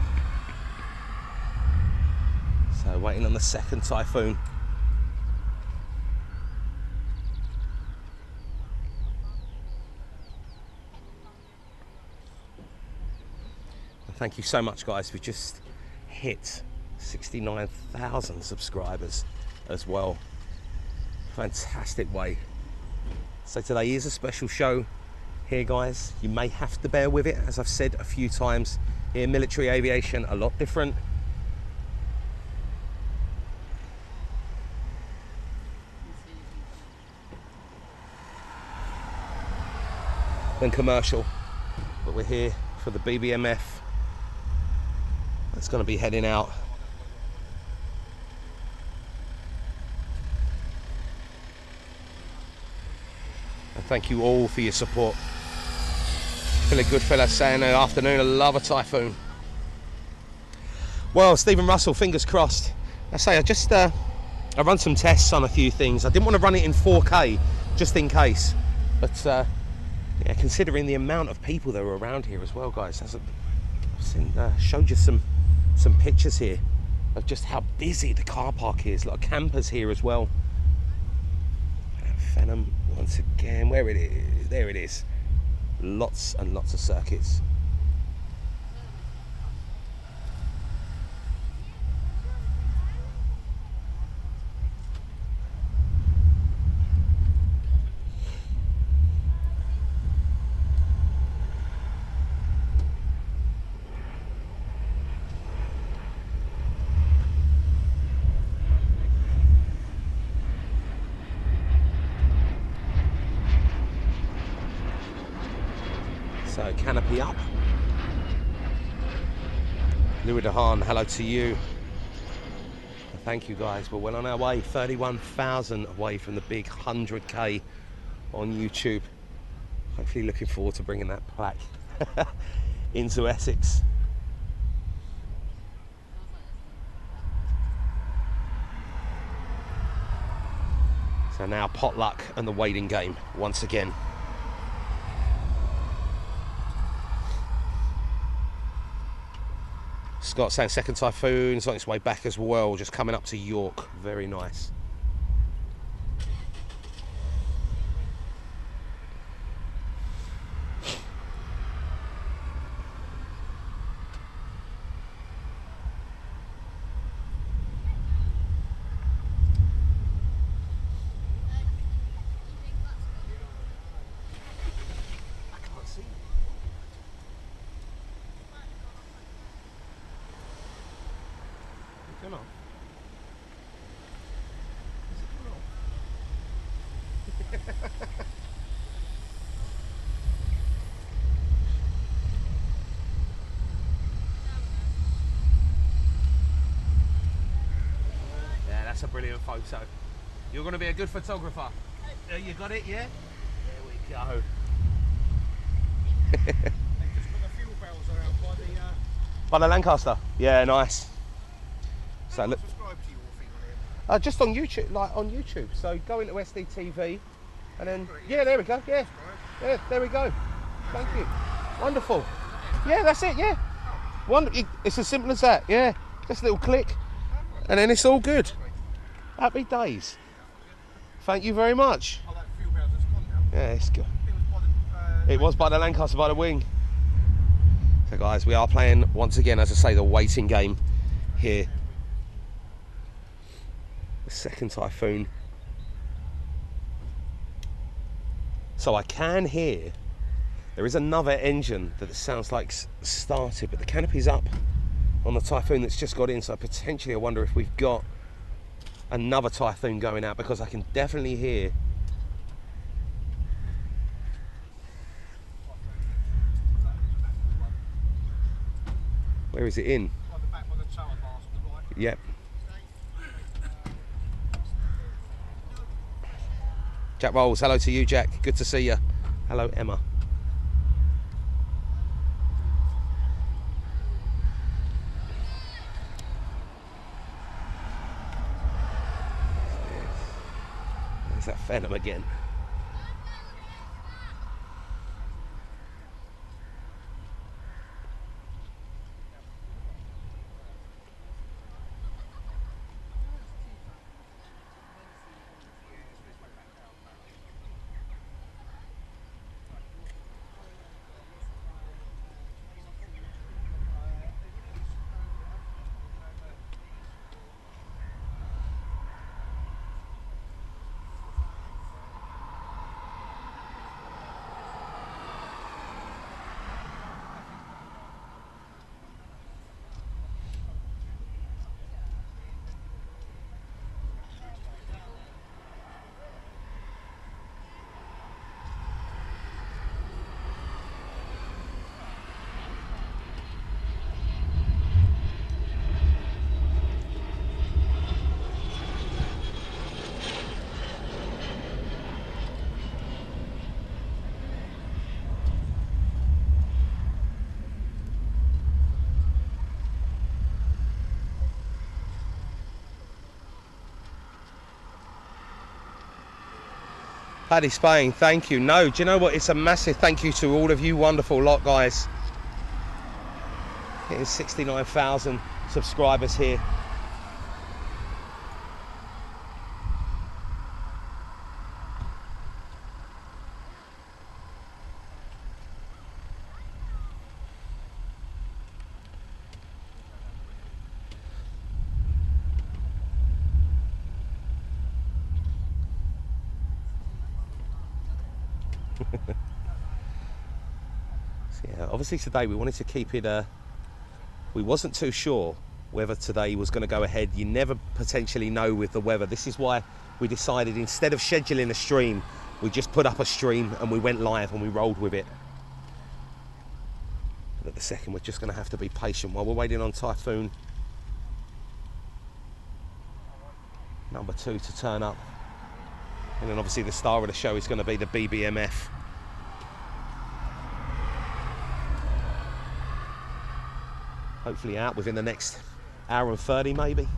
So waiting on the second Typhoon. And thank you so much, guys. We just hit 69,000 subscribers as well. Fantastic way. So today is a special show here, guys. You may have to bear with it, as I've said a few times. Here, military aviation, a lot different. Than commercial, but we're here for the BBMF. That's going to be heading out. And thank you all for your support. Philip Goodfellow saying afternoon, I love a Typhoon. Well, Stephen Russell, fingers crossed. I say I run some tests on a few things. I didn't want to run it in 4K just in case, but yeah, considering the amount of people that were around here as well, guys, I've showed you some pictures here of just how busy the car park is. A lot of campers here as well. Phenom once again, where it is, there it is. Lots and lots of circuits. So canopy up. Louis Dehaan, hello to you. Thank you guys. We're well on our way. 31,000 away from the big 100k on YouTube. Hopefully looking forward to bringing that plaque into Essex. So now potluck and the waiting game once again. Scott saying second Typhoon is on its way back as well, just coming up to York. Very nice. Come on. Yeah, that's a brilliant photo. You're going to be a good photographer. You got it, yeah? There we go. They just put the fuel barrels around By the Lancaster? Yeah, nice. So look, subscribe to your thing on here. just on YouTube, like on YouTube. So go into SDTV, and then yeah, there we go. Yeah, yeah, there we go. Thank you. Wonderful. Yeah, that's it. Yeah, it's as simple as that. Yeah, just a little click, and then it's all good. Happy days. Thank you very much. Oh, that fuel barrel's just gone now. Yeah, it's good. It was by the It was by the Lancaster, by the wing. So guys, we are playing once again, as I say, the waiting game here. The second Typhoon. So I can hear there is another engine that sounds like started, but the canopy's up on the Typhoon that's just got in, so potentially I wonder if we've got another Typhoon going out, because I can definitely hear. Where is it in? By the back by the tower bars on the right. Yep. Jack Rolls, hello to you, Jack. Good to see you. Hello, Emma. There's that Phantom again. Paddy Spain, thank you. No, do you know what? It's a massive thank you to all of you wonderful lot, guys. Getting 69,000 subscribers here. So yeah, obviously today we wanted to keep it, we wasn't too sure whether today was going to go ahead. You never potentially know with the weather. This is why we decided, instead of scheduling a stream, we just put up a stream and we went live and we rolled with it. At the second, we're just going to have to be patient while we're waiting on Typhoon number 2 to turn up. And then obviously the star of the show is going to be the BBMF. Hopefully out within the next hour and 30 maybe.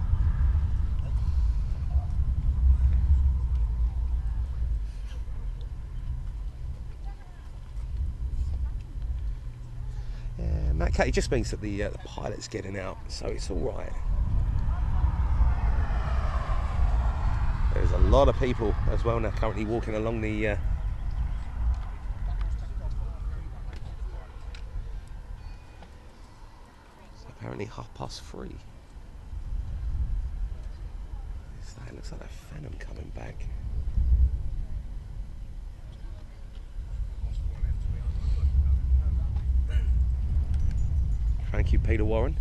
Yeah, Matt K, it just means that the pilot's getting out, so it's all right. There's a lot of people as well now currently walking along the it's apparently 3:30. It looks like a Phantom coming back. Thank you, Peter Warren.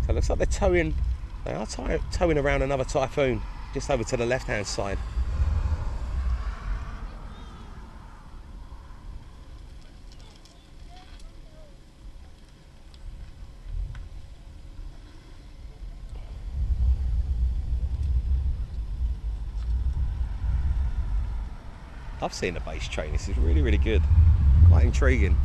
So it looks like they are towing around another Typhoon, just over to the left-hand side. I've seen the base train, this is really, really good. Quite intriguing.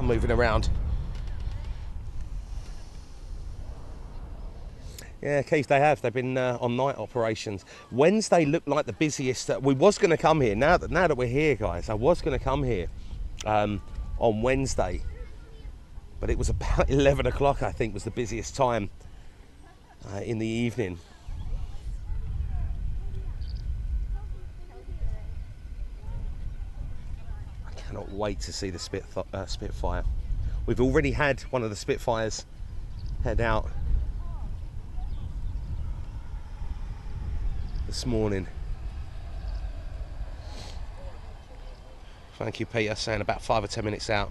Moving around. Yeah, Keith, they've been on night operations. Wednesday looked like the busiest. We was going to come here, now that we're here, guys, I was going to come here on Wednesday, but it was about 11 o'clock, I think, was the busiest time in the evening. Cannot wait to see the Spitfire. We've already had one of the Spitfires head out this morning. Thank you, Peter, saying about 5 or 10 minutes out.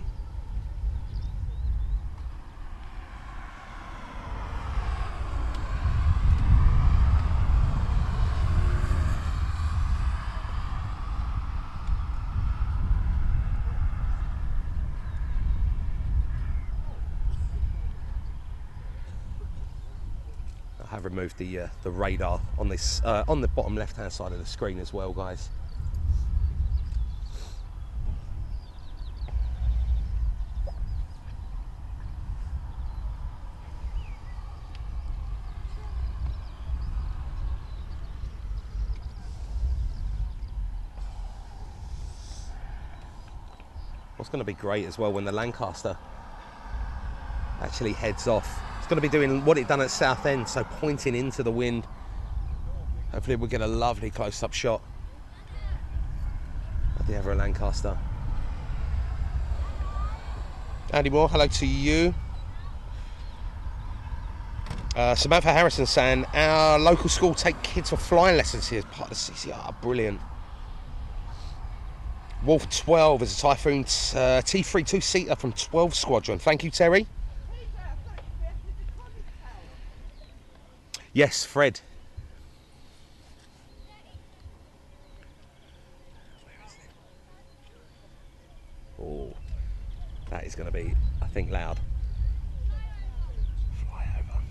I have removed the radar on this on the bottom left hand side of the screen as well, guys. What's going to be great as well when the Lancaster actually heads off. It's going to be doing what it done at Southend, so pointing into the wind. Hopefully we'll get a lovely close-up shot of the Avro Lancaster. Andy Moore, hello to you. Samantha Harrison saying, our local school take kids for flying lessons here as part of the CCR. Brilliant. Wolf 12 is a Typhoon T3 two-seater from 12 Squadron. Thank you, Terry. Yes, Fred. Oh, that is going to be, I think, loud. Fly over.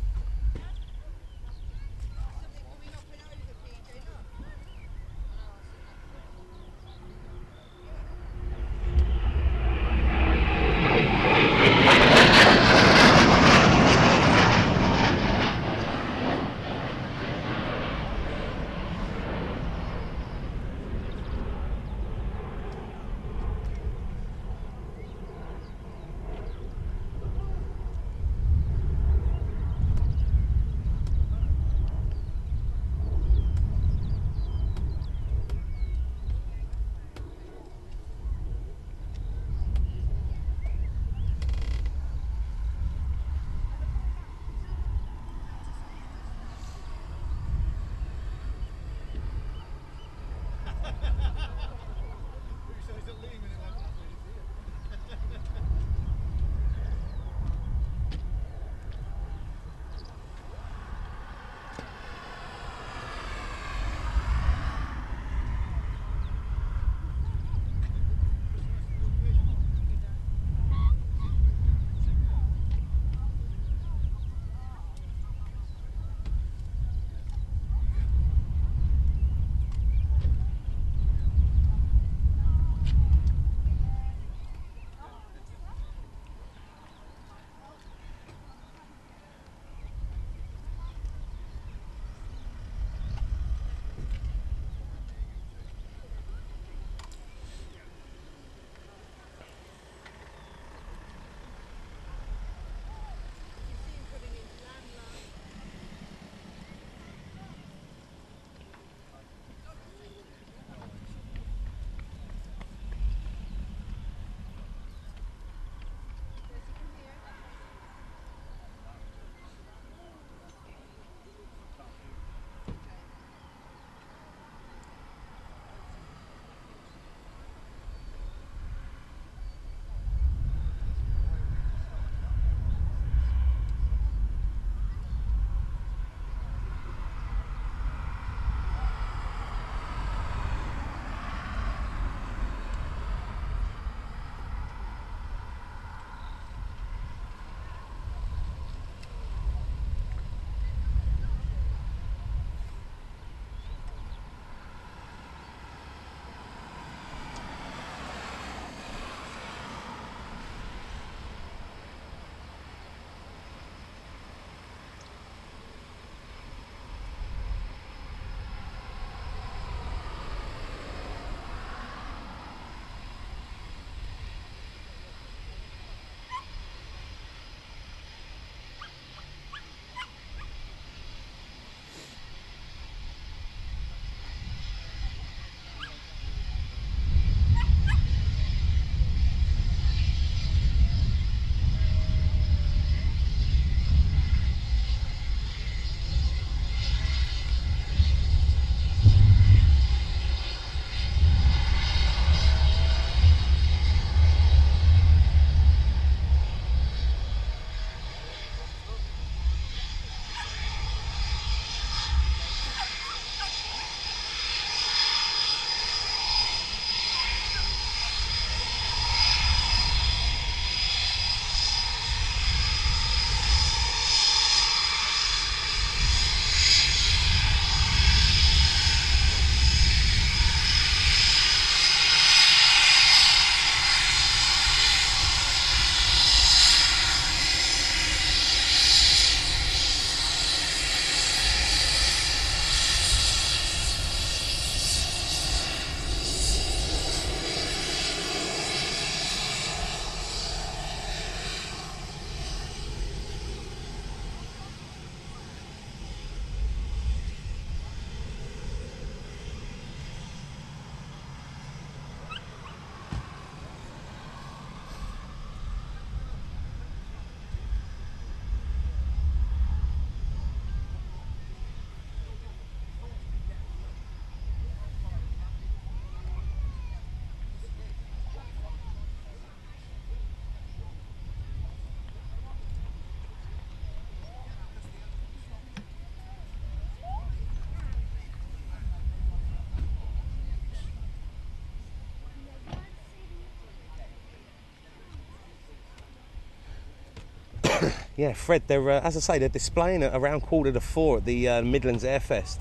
Yeah, Fred, they're, as I say, they're displaying it around 3:45 at the Midlands Airfest.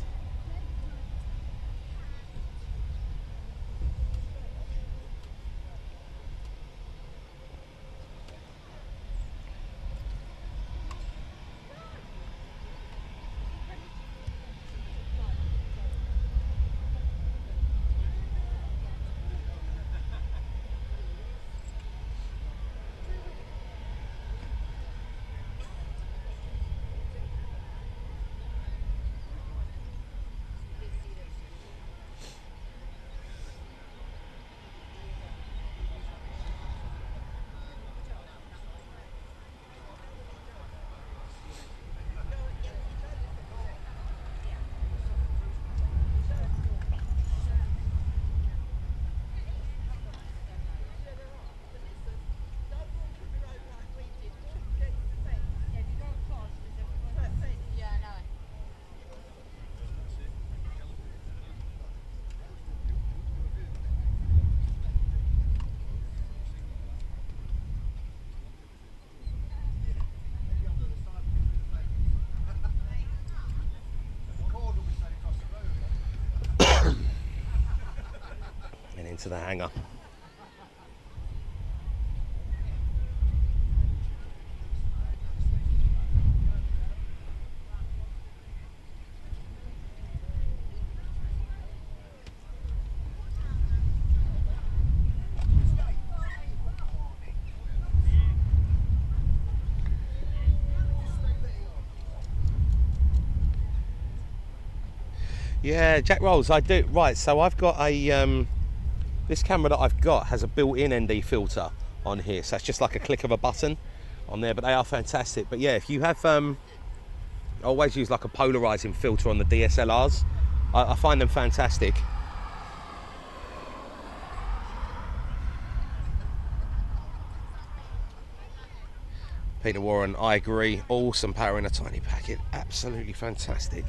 to the hangar. Yeah, Jack Rolls, I do. Right, so I've got a, this camera that I've got has a built-in ND filter on here. So it's just like a click of a button on there, but they are fantastic. But yeah, if you have, I always use like a polarizing filter on the DSLRs. I find them fantastic. Peter Warren, I agree. Awesome power in a tiny packet. Absolutely fantastic.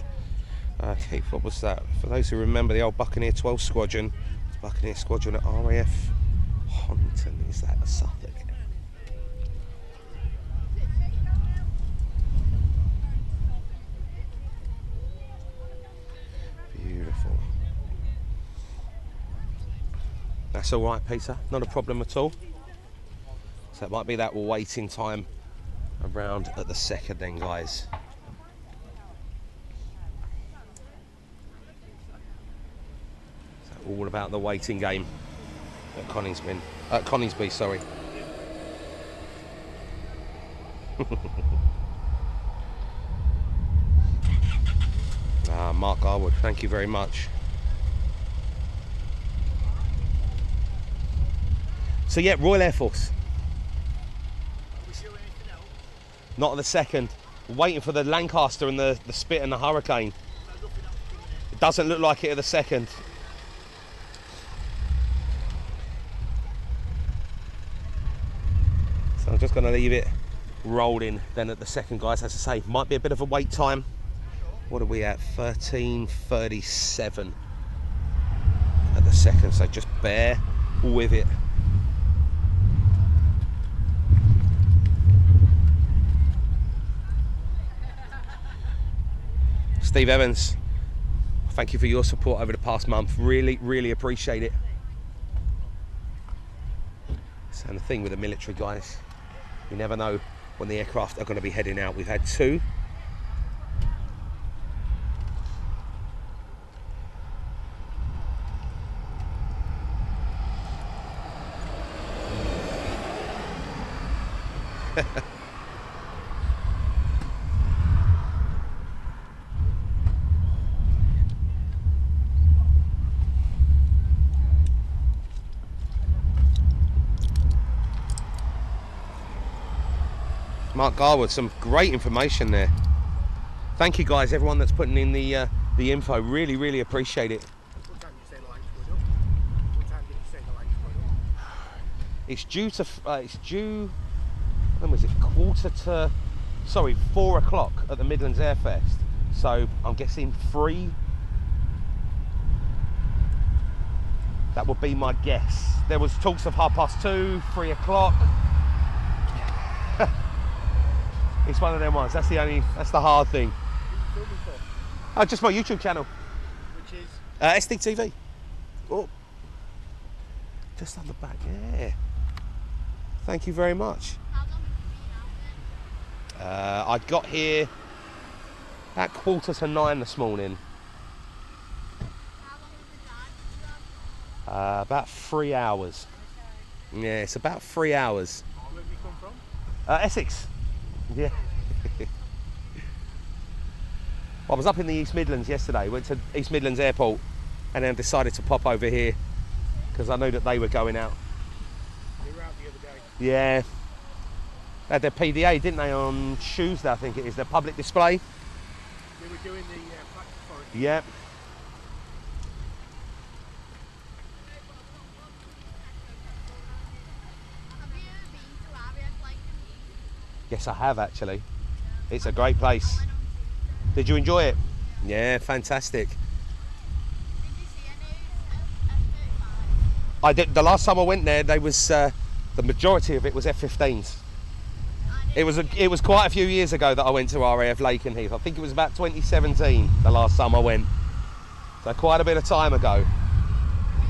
Okay, what was that? For those who remember the old Buccaneer 12 Squadron, Buccaneer Squadron at RAF Coningsby, is that a Suffolk? Beautiful. That's all right, Peter. Not a problem at all. So it might be that waiting time around at the second then, guys. All about the waiting game at Coningsby, sorry. Mark Garwood, thank you very much. So yeah, Royal Air Force. Not at the second. Waiting for the Lancaster and the Spit and the Hurricane. It doesn't look like it at the second. So I'm just going to leave it rolling then at the second, guys. As I say, might be a bit of a wait time. What are we at? 13:37 at the second, so just bear with it. Steve Evans, thank you for your support over the past month. Really, really appreciate it. So, and the thing with the military, guys, you never know when the aircraft are going to be heading out. We've had two. Mark Garwood, some great information there. Thank you, guys, everyone that's putting in the info. Really, really appreciate it. What time did you say the line's going up? What time did you say the line's going up? It's due, when was it? 4 o'clock at the Midlands Airfest. So I'm guessing 3. That would be my guess. There was talks of 2:30, 3 o'clock. It's one of them ones. That's the hard thing. Oh, just my YouTube channel. Which is? SDTV. Oh, just on the back, yeah. Thank you very much. How long have you been out there? I got here at 8:45 this morning. How long was the drive? About 3 hours. Yeah, it's about 3 hours. Where have you come from? Essex. Yeah. I was up in the East Midlands yesterday, went to East Midlands Airport and then decided to pop over here because I knew that they were going out. They were out the other day. Yeah. They had their PDA, didn't they, on Tuesday, I think it is, their public display. They were doing the practice for it. Yep. Have you ever been to RAF Conningsby? Yes, I have actually. It's a great place. I went on Tuesday. Did you enjoy it? Yeah, fantastic. Did you see any F-35? I did. The last time I went there, they was the majority of it was F-15s. It was quite a few years ago that I went to RAF Lakenheath. I think it was about 2017 the last time I went. So quite a bit of time ago.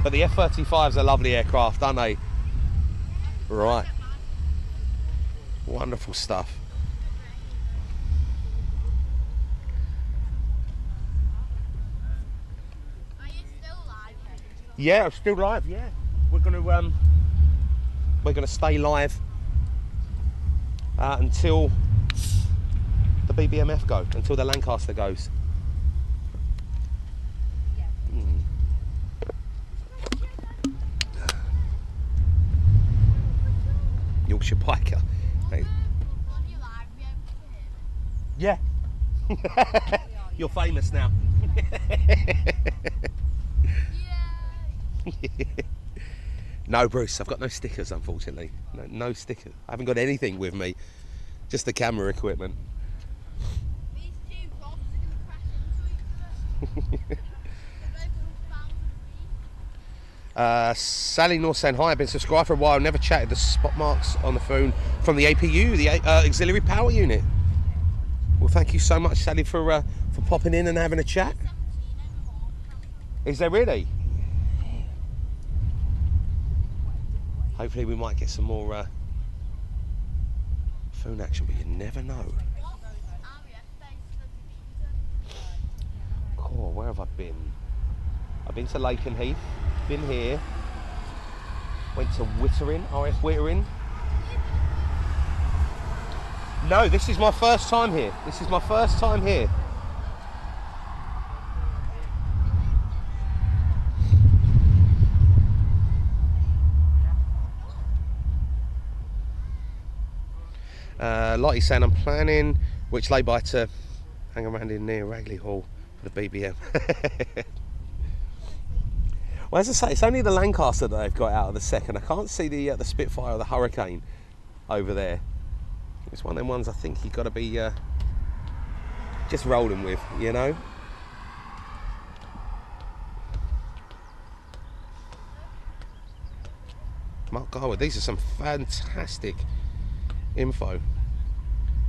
But the F-35's a lovely aircraft, aren't they? Right. Wonderful stuff. Are you still live? Yeah, I'm still live. Yeah, we're gonna stay live until the BBMF go, until the Lancaster goes. Yorkshire Piker. Hey. On your live, be able to hear me? Yeah. You're famous now. Yeah. No, Bruce, I've got no stickers, unfortunately. No stickers. I haven't got anything with me. Just the camera equipment. These two rods are going to crash into each other. They're both 1,000 feet. Sally North saying hi, I've been subscribed for a while, never chatted the spot marks on the phone from the APU, the Auxiliary Power Unit. Well, thank you so much, Sally, for popping in and having a chat. 17 and more. Is there really? Hopefully we might get some more phone action, but you never know. What RAF base have you been to? Cool, where have I been? I've been to Lakenheath, been here, went to Wittering, RAF Wittering. No, this is my first time here. This is my first time here. Lottie saying I'm planning which lay-by to hang around in near Ragley Hall for the BBM. Well, as I say, it's only the Lancaster that they've got out of the second. I can't see the Spitfire or the Hurricane over there. It's one of them ones I think you've got to be just rolling with, you know. Mark Garwood, these are some fantastic info.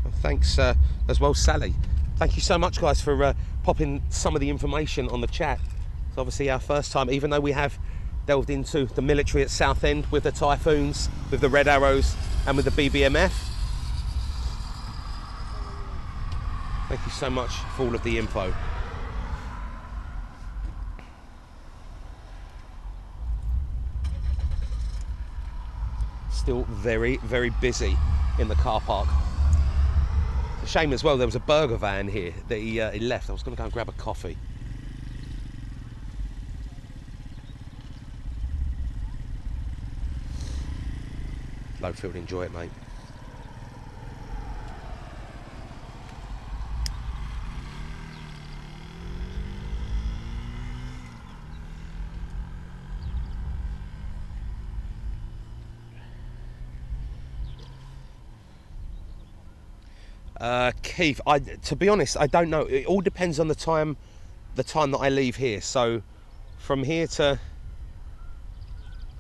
And thanks as well, Sally. Thank you so much, guys, for popping some of the information on the chat. It's obviously our first time, even though we have delved into the military at Southend with the Typhoons, with the Red Arrows, and with the BBMF. Thank you so much for all of the info. Still very, very busy in the car park. It's a shame as well, there was a burger van here that he left. I was going to go and grab a coffee. Lowfield, enjoy it, mate. Keith, to be honest, I don't know. It all depends on the time that I leave here. So from here to,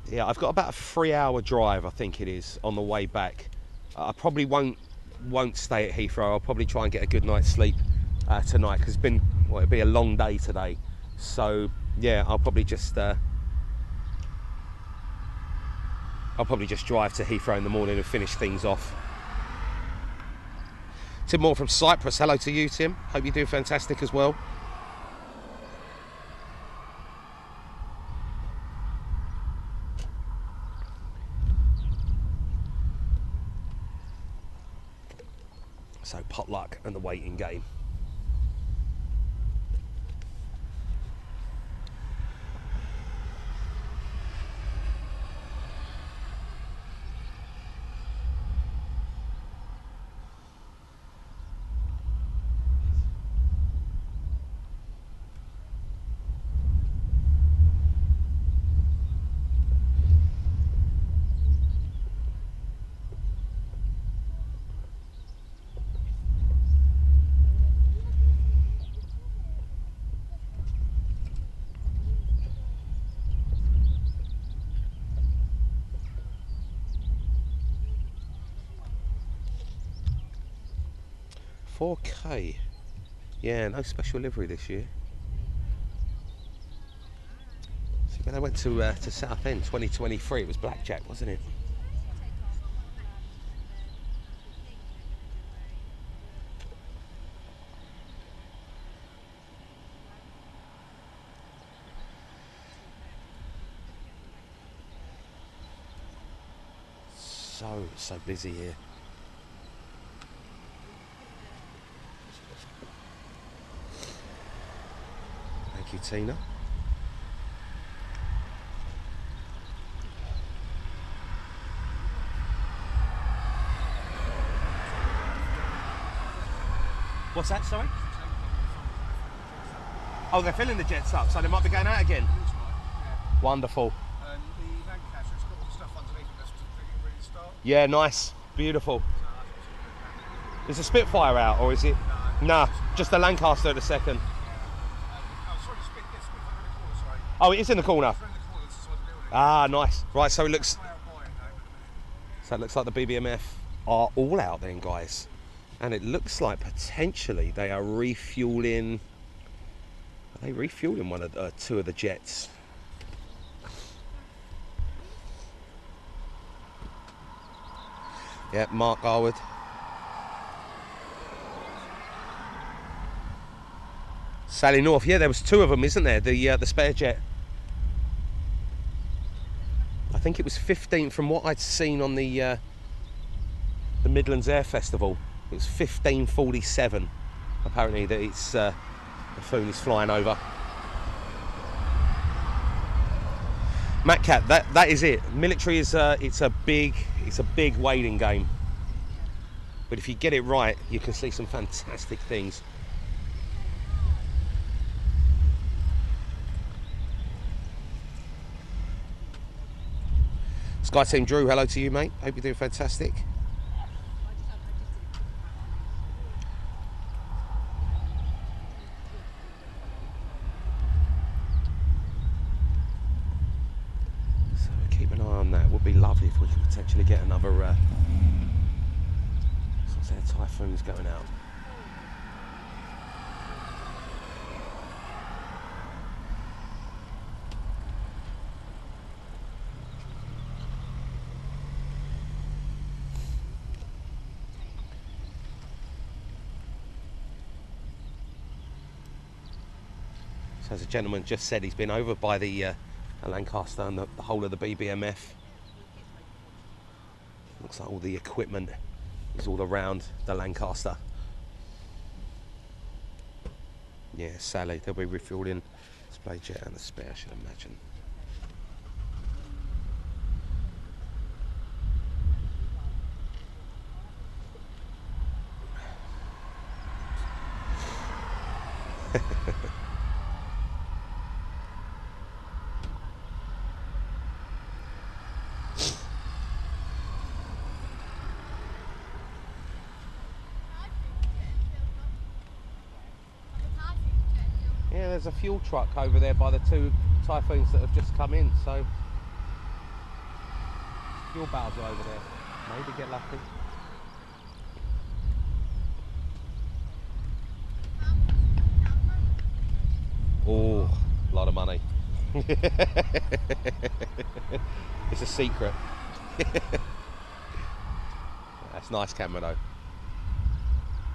yeah, I've got about a 3-hour drive, I think it is, on the way back. I probably won't stay at Heathrow. I'll probably try and get a good night's sleep tonight, because it's been, well, it'll be a long day today. So yeah, I'll probably just drive to Heathrow in the morning and finish things off. Tim Moore from Cyprus. Hello to you, Tim. Hope you're doing fantastic as well. So potluck and the waiting game. $4K. Yeah, no special livery this year. When I went to Southend 2023, it was blackjack, wasn't it? So busy here. Thank you, Tina. What's that, sorry? Oh, they're filling the jets up, so they might be going out again. Wonderful. And the Lancaster's got all the stuff underneath it that's ready to start. Yeah, nice. Beautiful. Is the Spitfire out, or is it? No. Nah, just the Lancaster at the second. Oh, sorry, Spitfire in the corner, sorry. Oh, it is in the corner. It's in the corner, it's inside the building. Ah, nice. Right, so it looks... Fly out by it, though. So it looks like the BBMF are all out then, guys. And it looks like potentially they are refueling... Are they refueling one of two of the jets? Yeah, Mark Garwood. Sally North. Yeah, there was two of them, isn't there? The spare jet. I think it was 15 from what I'd seen on the Midlands Air Festival. It was 1547. Apparently that it's the Typhoon is flying over. Matt Cat, that is it. Military is it's a big wading game. But if you get it right, you can see some fantastic things. Sky Team Drew, hello to you, mate. Hope you're doing fantastic. So keep an eye on that. It would be lovely if we could potentially get another Typhoons going out. So as a gentleman just said, he's been over by the Lancaster and the whole of the BBMF. Looks like all the equipment is all around the Lancaster. Yeah, Sally, they'll be refueling display jet and the spare, I should imagine. Yeah, there's a fuel truck over there by the two Typhoons that have just come in, so fuel barrels are over there. Maybe get lucky. Oh, a lot of money. It's a secret. That's nice camera though.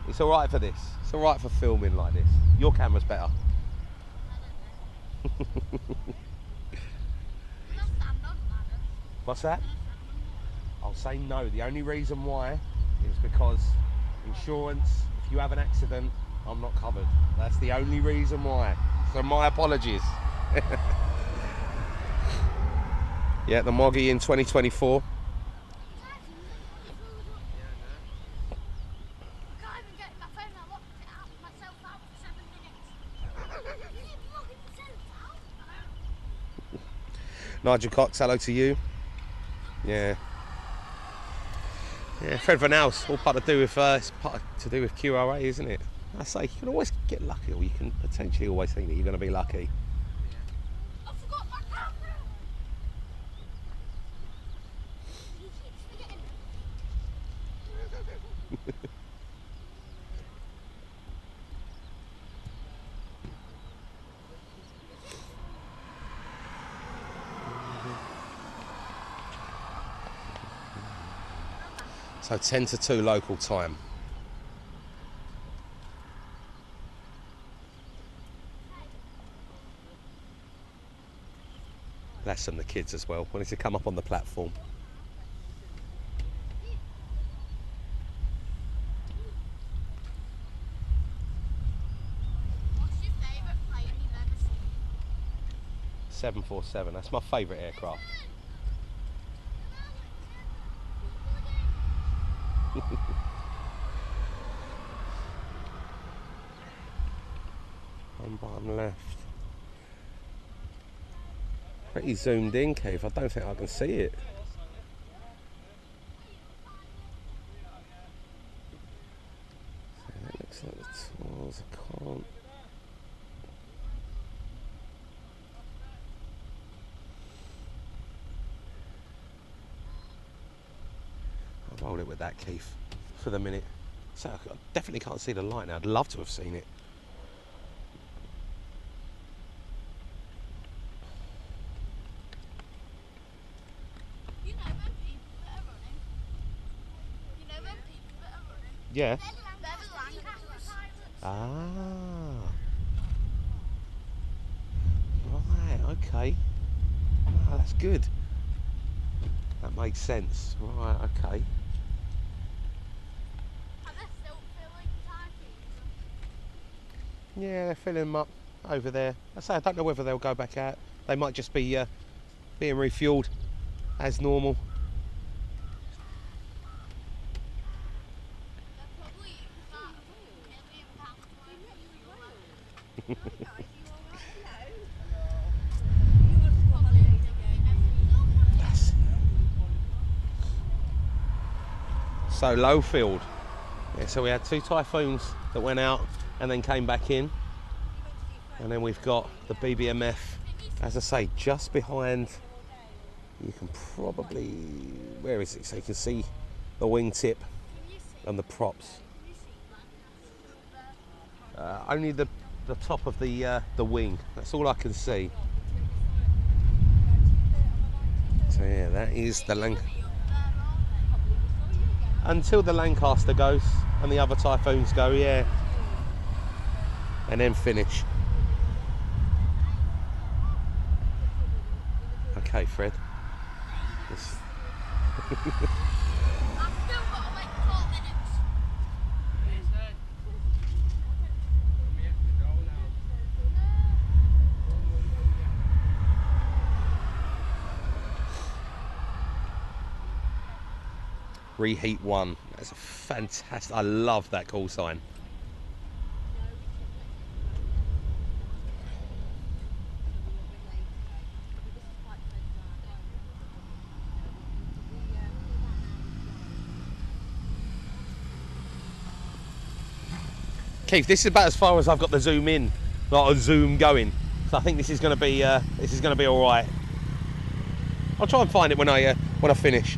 It's alright for this. It's alright for filming like this. Your camera's better. What's that? I'll say no. The only reason why is because insurance, if you have an accident, I'm not covered. That's the only reason why. So my apologies. Yeah, the Moggy in 2024. Nigel Cox, hello to you. Yeah. Yeah, Fred Van Als, all part to do with QRA, isn't it? I say you can always get lucky, or you can potentially always think that you're going to be lucky. I forgot my camera. So 10 to 2 local time. Bless them, the kids as well. Wanted to come up on the platform. What's your favourite plane you've ever seen? 747, that's my favourite aircraft. On bottom left. Pretty zoomed in, Keith. I don't think I can see it. So that looks like the tools. I can't. I'll hold it with that, Keith, for the minute. So I definitely can't see the light now. I'd love to have seen it. You know them people that are running? You know them people that are running? Yeah. They're the Lancaster pilots. Ah. Right, okay. Ah, that's good. That makes sense. Right, okay. Are they still filling Typhoons? Yeah, they're filling them up over there. I say I don't know whether they'll go back out. They might just be being refueled as normal. They're probably using that £1 million worth of fuel. So low field. Yeah, so we had 2 Typhoons that went out and then came back in. And then we've got the BBMF, as I say, just behind. You can probably, where is it? So you can see the wingtip and the props. Only the top of the wing. That's all I can see. So yeah, that is the until the Lancaster goes and the other Typhoons go, yeah, and then finish. Okay, Fred. I've still got to wait 4 minutes. Reheat 1. That's a fantastic. I love that call sign. Keith, this is about as far as I've got the zoom in, not a zoom going. So I think this is going to be all right. I'll try and find it when I finish.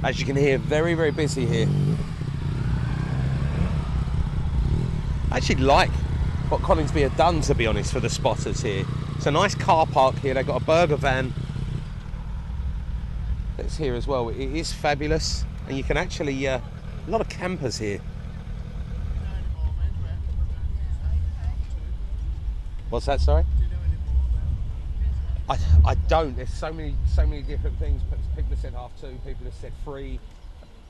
As you can hear, very, very busy here. I actually like what Coningsby have done, to be honest, for the spotters here. It's a nice car park here. They've got a burger van that's here as well. It is fabulous, and you can actually a lot of campers here. What's that? Sorry. I don't. There's so many different things. People have said 2:30. People have said 3.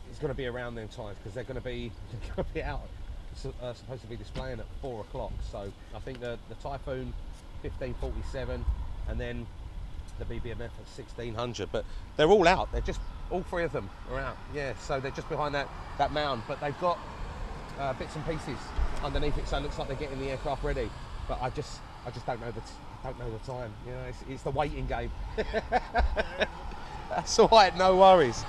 It's going to be around them times because they're going to be out. Supposed to be displaying at 4 o'clock. So I think the Typhoon 1547, and then the BBMF at 1600. But they're all out. They're just all 3 of them are out. Yeah. So they're just behind that mound. But they've got bits and pieces underneath it. So it looks like they're getting the aircraft ready. But I just don't know the time. You know, it's the waiting game. That's all right, no worries.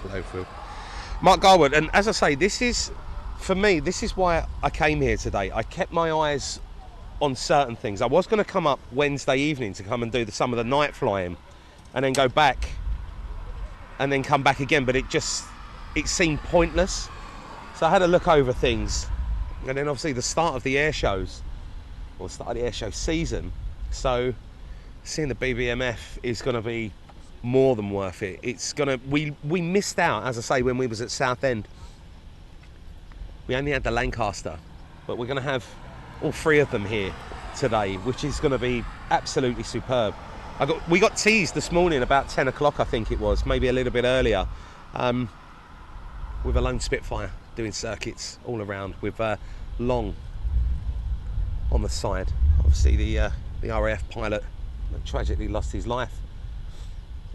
Low field. Mark Garwood, and as I say, this is, for me, this is why I came here today. I kept my eyes on certain things. I was going to come up Wednesday evening to come and do some of the night flying and then go back and then come back again, but it it seemed pointless. So I had a look over things, and then obviously the start of the air shows, or the start of the air show season. So seeing the BBMF is going to be more than worth it. It's gonna. We missed out, as I say, when we was at Southend. We only had the Lancaster, but we're going to have all three of them here today, which is going to be absolutely superb. We got teased this morning about 10 o'clock, I think it was, maybe a little bit earlier, with a lone Spitfire doing circuits all around with Long on the side. Obviously the RAF pilot that tragically lost his life.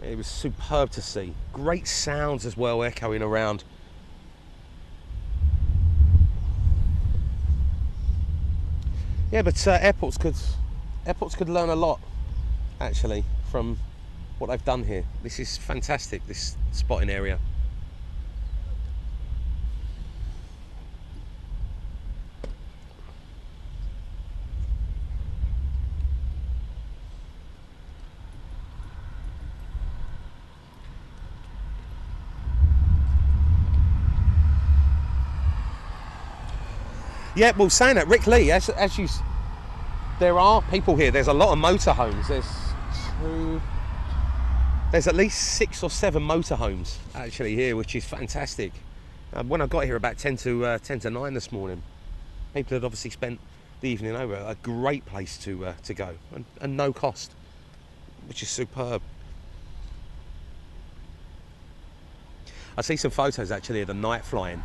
It was superb to see. Great sounds as well echoing around. Yeah, but airports could learn a lot, actually, from what they've done here. This is fantastic, this spotting area. Yeah, well, saying that, Rick Lee, as you, there are people here. There's a lot of motorhomes. There's at least 6 or 7 motorhomes actually here, which is fantastic. When I got here about 10 to 9 this morning, people had obviously spent the evening over. A great place to go, and no cost, which is superb. I see some photos actually of the night flying,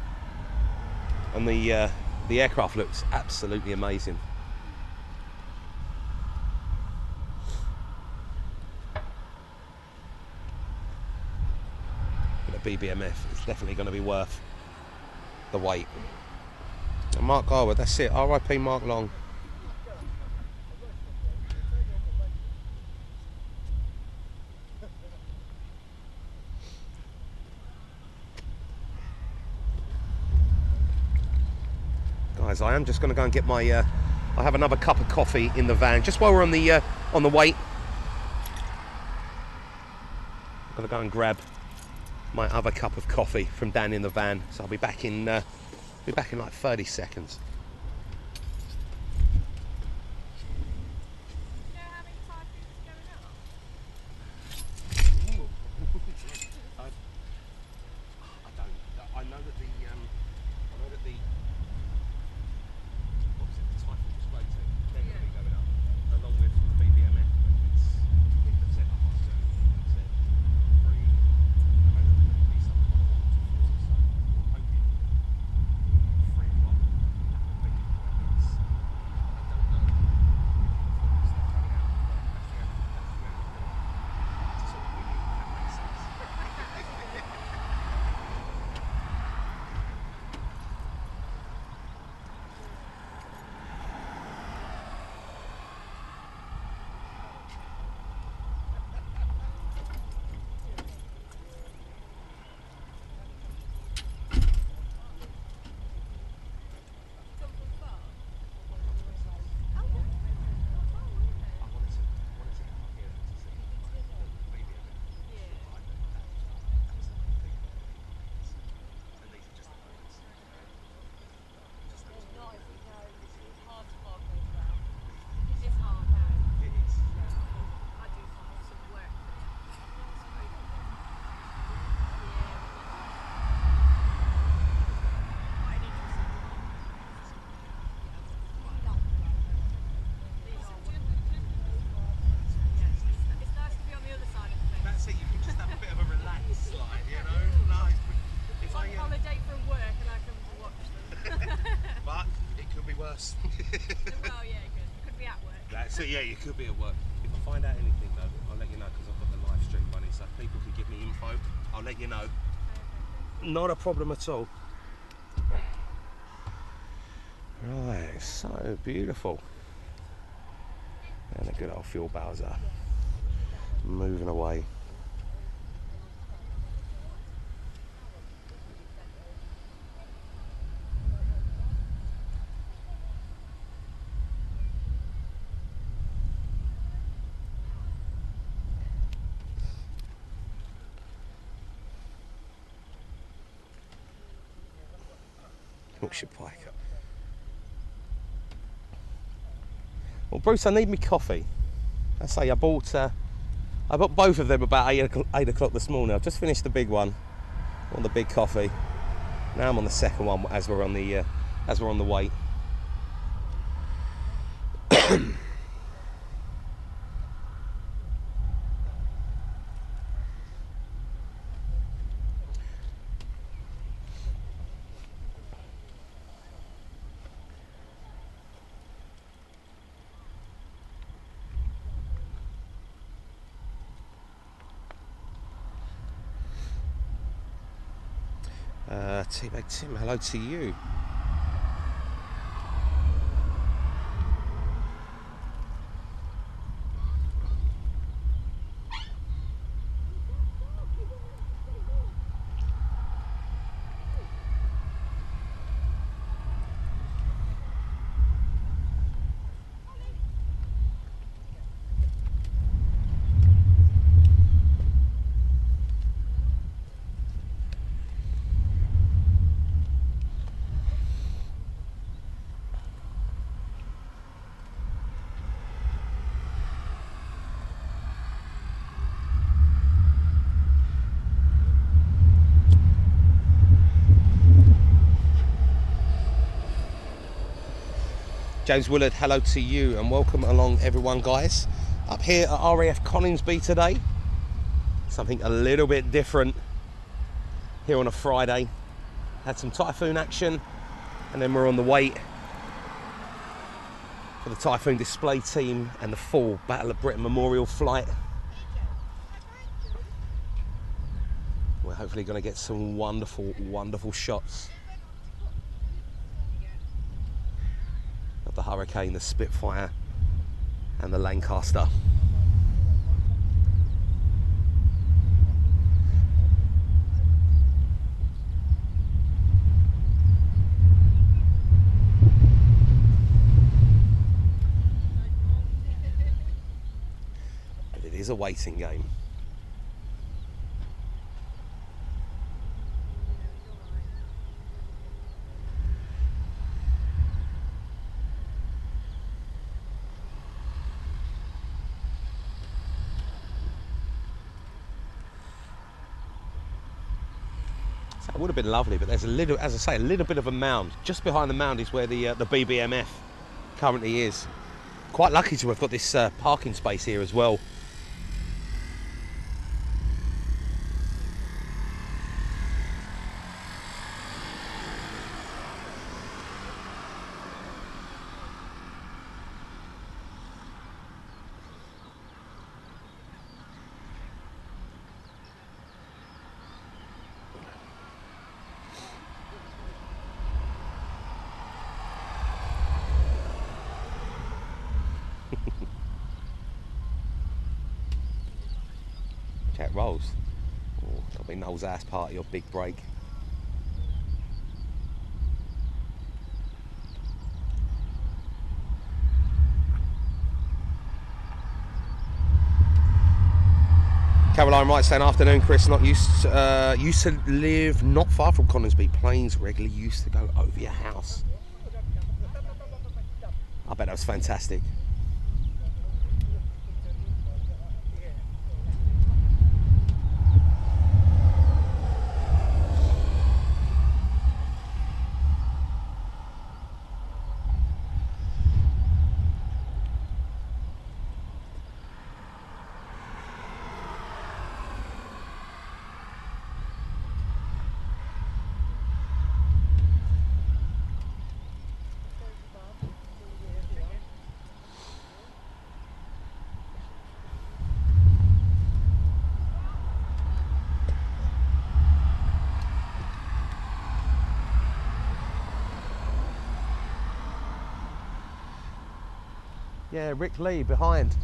and the aircraft looks absolutely amazing. But the BBMF is definitely going to be worth the wait. And Mark Garwood, that's it. RIP Mark Long. Guys, I am just going to go and get my. I have another cup of coffee in the van just while we're on the wait. I'm going to go and grab my other cup of coffee from down in the van. So I'll be back in like 30 seconds. I know that the Typhoon Display team, they're going to be going up along with BBMF, but it's set up as free. I know that there's going to be something like 4 to 4, so I'm hoping 3 o'clock that will be when it's. I don't know if it's coming out, but that's the only sort of winning, if that makes sense. Well, yeah, it could be at work. That's it, yeah, you could be at work. If I find out anything though, I'll let you know, because I've got the live stream running, so if people can give me info, I'll let you know. Not a problem at all. Right, so beautiful. And a good old fuel Bowser moving away. Yorkshire Pike. Well, Bruce, I need me coffee. I say I bought both of them about 8 o'clock this morning. I've just finished the big one, on the big coffee. Now I'm on the second one as we're on the way. Teammate Tim, hello to you. James Willard, hello to you and welcome along everyone, guys. Up here at RAF Coningsby today. Something a little bit different here on a Friday. Had some Typhoon action and then we're on the way for the Typhoon Display team and the full Battle of Britain Memorial flight. We're hopefully going to get some wonderful, wonderful shots of the Hurricane, the Spitfire and the Lancaster. But it is a waiting game. It would have been lovely, but there's a little, as I say, a little bit of a mound. Just behind the mound is where the BBMF currently is. Quite lucky to have got this parking space here as well. Chat rolls. Oh, got to be Noel's ass party or big break. Caroline Wright saying afternoon, Chris. Not used to live not far from Coningsby. Planes regularly used to go over your house. I bet that was fantastic. Yeah, Rick Lee behind.